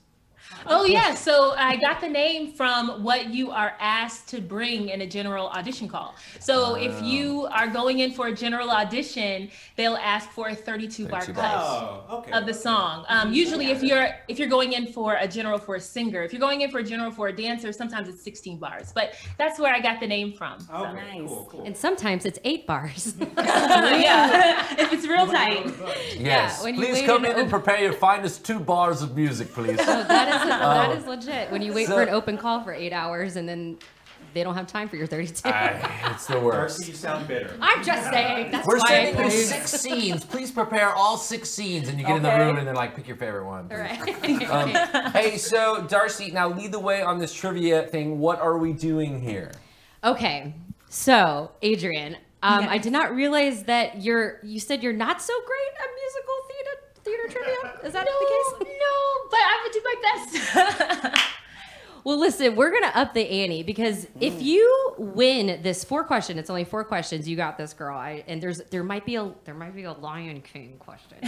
Oh yeah, so I got the name from what you are asked to bring in a general audition call. So if you are going in for a general audition, they'll ask for a 32 bar cut of the song. Usually if you're going in for a general for a singer, if you're going in for a general for a dancer, sometimes it's 16 bars. But that's where I got the name from. Oh, so. Nice. Cool. And sometimes it's 8 bars. Yeah, if it's real tight. Yes. Yeah, please come in and prepare your finest 2 bars of music, please. So that is legit. When you wait for an open call for 8 hours and then they don't have time for your 32. It's the worst. Darcy, you sound bitter. I'm just saying. That's We're why sending you 6 scenes. Please prepare all 6 scenes, and you get in the room and then pick your favorite one. All right. Hey, so Darcy, now lead the way on this trivia thing. What are we doing here? Okay, so Adreinne, I did not realize that you said you're not so great at musical theater theater trivia? Is that the case? No, but I would do my best. Well, listen, we're gonna up the ante because if you win this 4 question, it's only 4 questions. You got this, girl. And there might be a Lion King question.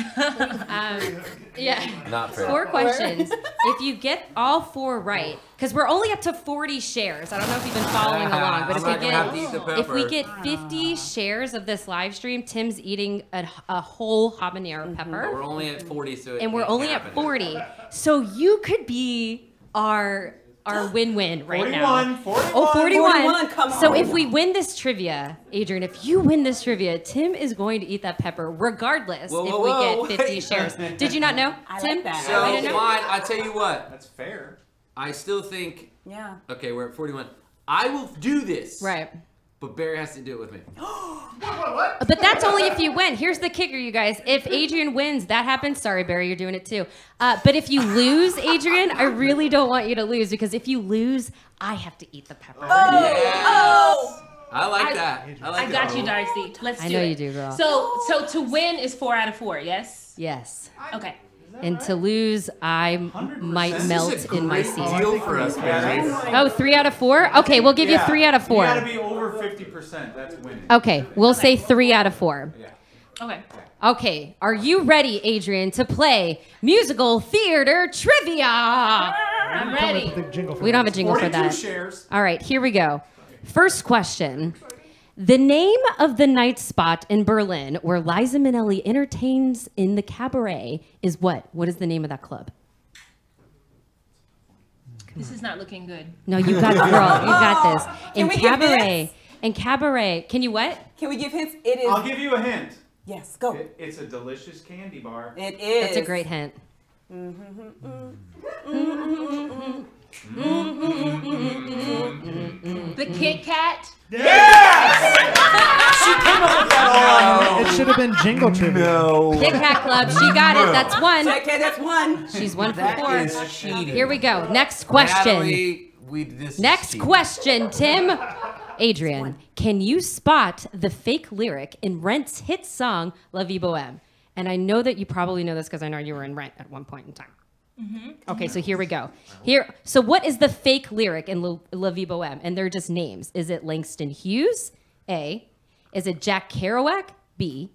Yeah, Not fair. 4 questions. If you get all 4 right, because we're only up to 40 shares. I don't know if you've been following along, but if we get 50 shares of this live stream, Tim's eating a whole habanero pepper. We're only at 40, so We're only at 40. So you could be our win-win right now. 41. Oh, 41. 41, come So on. if we win this trivia, Adrian, if you win this trivia, Tim is going to eat that pepper regardless if we get 50 shares. Did you not know, Tim? like that. So I didn't know. fine, I tell you what. That's fair. I still think. Yeah. Okay, we're at 41. I will do this. Right. But Barry has to do it with me. But that's only if you win. Here's the kicker, you guys. If Adrian wins, that happens. Sorry, Barry, you're doing it too. But if you lose, Adrian, I really don't want you to lose because if you lose, I have to eat the pepper. Oh! I like that. I got you, Darcy. Let's do it. I know you do, girl. So to win is 4 out of 4, yes? Yes. Okay. And to lose, I might melt in my seat. Deal for us, Barry. Oh, 3 out of 4? Okay, we'll give you 3 out of 4. You gotta be over 50%. That's winning. Okay, we'll say 3 out of 4. Yeah. Okay. Okay, are you ready, Adrian, to play musical theater trivia? I'm ready. We don't have a jingle for 42 that. shares. All right, here we go. First question. The name of the night spot in Berlin where Liza Minnelli entertains in the cabaret is what? What is the name of that club? This is not looking good. No, you got it, girl. You got this. Can we give hints? In cabaret. Can you what? Can we give hints? It is. I'll give you a hint. Yes, go. It's a delicious candy bar. It is. That's a great hint. The Kit Kat? Yes! She came up with that all. It should have been jingle trivia. No. Kit Kat Club. She got it. That's 1. Okay, that's 1. She's 1 for That 4. is cheating. Here we go. Next question. Natalie, this is Next cheating. question, Tim. Adrian, can you spot the fake lyric in Rent's hit song La Vie Bohème? And I know that you probably know this because I know you were in Rent at one point in time. Okay, so here we go. So what is the fake lyric in La Vie Bohème? And they're just names. Is it Langston Hughes? A. Is it Jack Kerouac? B.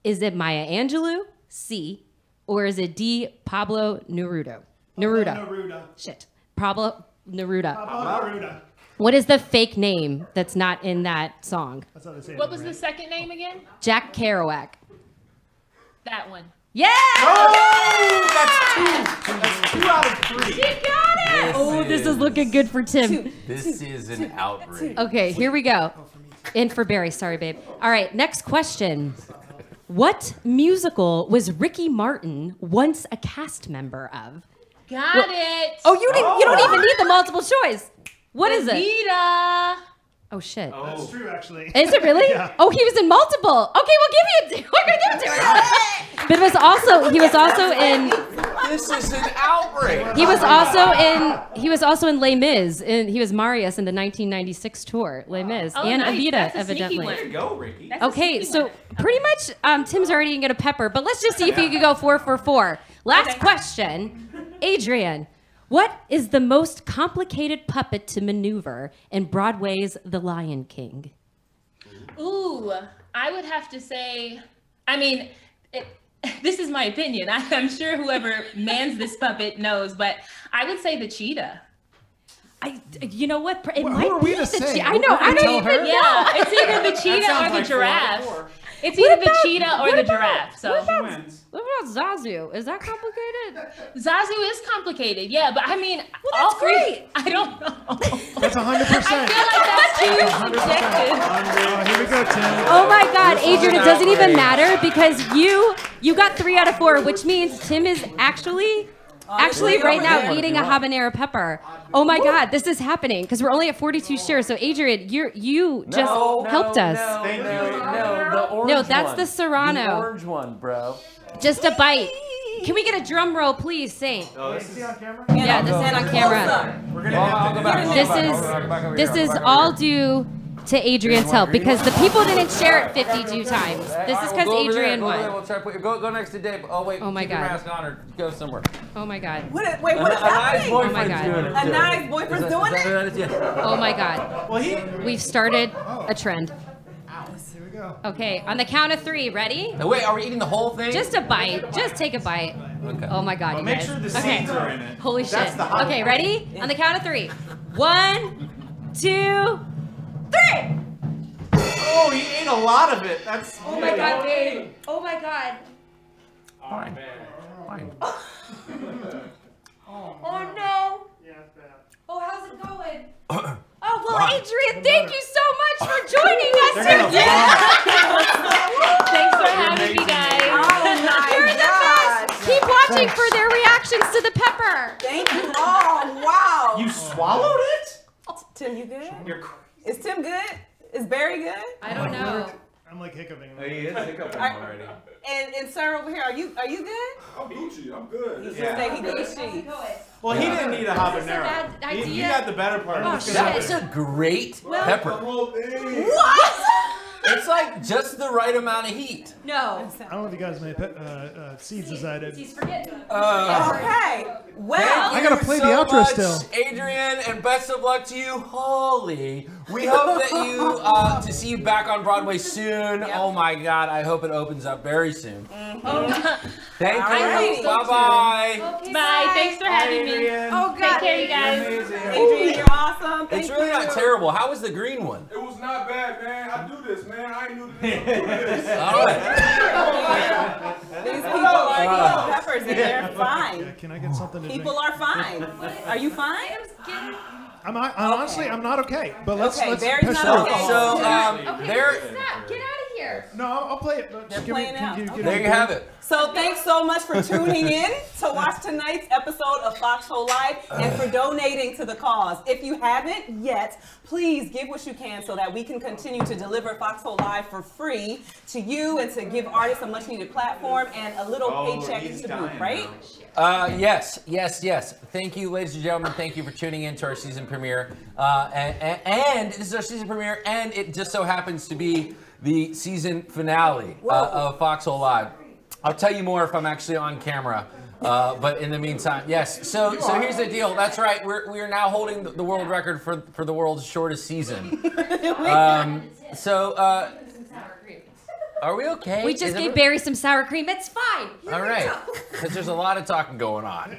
Is it Maya Angelou? C. Or is it D. Pablo Neruda? Neruda. Shit. Pablo Neruda. Pablo Neruda. What is the fake name that's not in that song? That's how they say it, What was right? the second name again? Jack Kerouac. That one. Yeah! Oh, that's 2 out of 3. She got it! Oh, this is looking good for Tim. This is an outrage. Okay, here we go. In for Barry. Sorry, babe. All right, next question. What musical was Ricky Martin once a cast member of? Got it. Oh, you don't even need the multiple choice. What is it? Evita. Oh shit. That's true, actually. Is it really? Yeah. Oh, he was in multiple. Okay, we'll give you. We're gonna give it to him. But he was also in. This is an outrage. He was also in Les Mis, and he was Marius in the 1996 tour. Les Mis Oh, and nice. Evita, That's a evidently. sneaky one. There you go, Ricky. That's a Okay, sneaky so one. pretty much Tim's already gonna get a pepper, but let's just see if you could go 4 for 4. Last question, Adrian. What is the most complicated puppet to maneuver in Broadway's The Lion King? Ooh, I would have to say, I mean, this is my opinion. I'm sure whoever mans this puppet knows, but I would say the cheetah. You know what? It Who might are we be to the say? cheetah. I know. I don't even know. Yeah, it's either the cheetah or the giraffe. It's either the cheetah or the giraffe. So What about Zazu? Is that complicated? Zazu is complicated, yeah, but I mean, Well, all that's 3. great. I don't know. That's 100%. I feel like that's too subjective. Oh, here we go, Tim. Oh my God, Adrian! It doesn't even matter because you got 3 out of 4, which means Tim is actually right now eating a habanero pepper. Oh my God, this is happening because we're only at 42 shares. So Adrian, you just helped us. No, the orange No, that's one. the Serrano. The orange one, bro. Just a bite. Can we get a drum roll, please, Saint? Oh, this is on camera? Yeah, this is on camera. We're gonna have to Go back. This is all due to Adrian's help because the people didn't share it 52 times. This is because Adrian won. We'll try to go next to Dave. Oh wait. Oh my keep your God. mask on or go somewhere. Oh my God. What is happening? Oh my God. Anai's boyfriend's doing it? Oh my God. Well, We've started a trend. Here we go. Okay, on the count of 3, ready? Now, wait, are we eating the whole thing? Just a bite. Just take a bite. Okay. Oh my God, Well, you make guys. sure the Okay. seeds are in it. Holy That's shit. the hot Okay, part. ready? On the count of 3. 1, 2, 3. Oh, he ate a lot of it. That's. Oh my God, babe. Oh my God. Fine. Fine. Oh no. Oh, how's it going? Oh, well, Adrian, thank you so much for joining us here. Thanks for having me, guys. You're the best. Keep watching for their reactions to the pepper. Thank you. Oh, wow. You swallowed it? Tim, you good? Is Tim good? Is Barry good? I don't know. I'm like hiccuping. He is hiccuping already. And sir over here, are you good? I'm Gucci. I'm good. He's just saying he Gucci. Well, he didn't need a habanero. bad idea. He got the better part. Oh, That was a great pepper. What? It's like just the right amount of heat. No. I don't know if you guys made seeds as I did. He's forgetting. Okay. Well, I gotta play the outro much, still. Adrian, and best of luck to you, Holly. We hope that you to see you back on Broadway soon. Oh my God, I hope it opens up very soon. Thank you. Bye bye. Okay, bye. Thanks for having me. Oh, Take care, you guys. Adrian, you're awesome. It's really not terrible. How was the green one? It was not bad, man. I do this, man. I ain't new to this. All right. These people are eating peppers and they're fine. Can I get something to drink? People are fine. Are you fine? I'm honestly, I'm not okay. But let's Barry's push not it. okay. So there. Stop. Get out of here. No, I'll play it. But just give me, playing out. There you have it. So thanks so much for tuning in to watch tonight's episode of Foxhole Live and for donating to the cause. If you haven't yet, please give what you can so that we can continue to deliver Foxhole Live for free to you and to give artists a much needed platform and a little paycheck to boot, right? Yes. Thank you, ladies and gentlemen. Thank you for tuning in to our season premiere. And this is our season premiere, and it just so happens to be the season finale of Foxhole Live. I'll tell you more if I'm actually on camera. But in the meantime, yes. So here's the deal. That's right. We are now holding the world record for the world's shortest season. Are we okay? We just gave Barry some sour cream. It's fine. All right, because there's a lot of talking going on.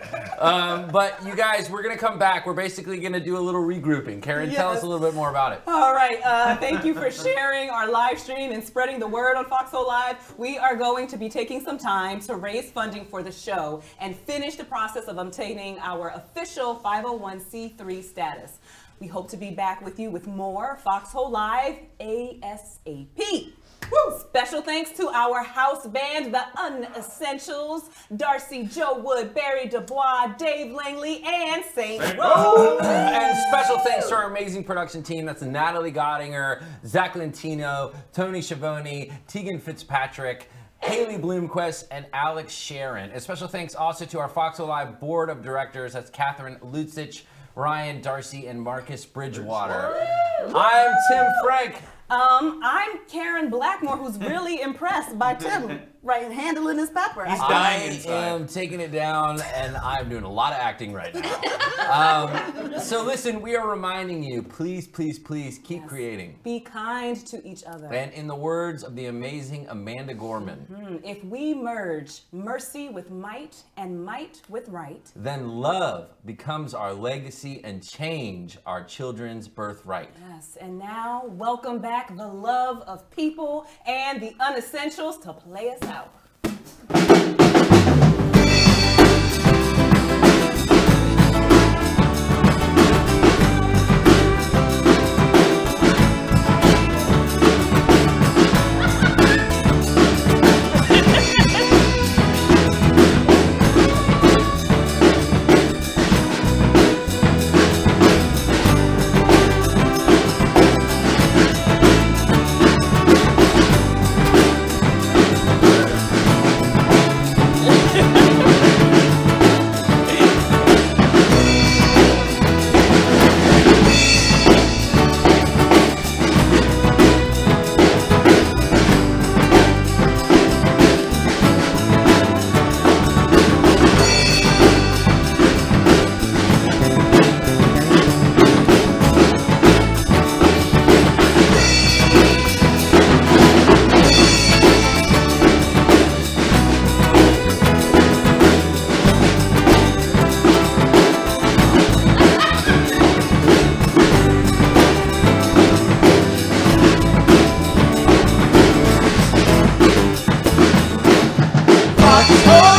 But you guys, we're going to come back. We're basically going to do a little regrouping. Karen, tell us a little bit more about it. All right. Thank you for sharing our live stream and spreading the word on Foxhole Live. We are going to be taking some time to raise funding for the show and finish the process of obtaining our official 501c3 status. We hope to be back with you with more Foxhole Live ASAP. Woo! Special thanks to our house band, the Unessentials, Darcy Jo Wood, Barry DeBois, Dave Langley, and St. Rose. And special thanks to our amazing production team. That's Natalie Gottinger, Zach Lentino, Tony Schiavone, Teagan Fitzpatrick, Haley Blomquist, and Alex Sharon. And special thanks also to our Foxhole Live Board of Directors. That's Catherine Lutzich, Ryan, Darcy, and Marcus Bridgewater. I'm Tim Frank. I'm Caren Blackmore, who's really impressed by Tim handling his pepper. I am taking it down, and I'm doing a lot of acting right now. So listen, we are reminding you, please keep creating. Be kind to each other. And in the words of the amazing Amanda Gorman, if we merge mercy with might and might with right, then love becomes our legacy and change our children's birthright. Yes, and now welcome back the love of people and the Unessentials to play us out. Oh,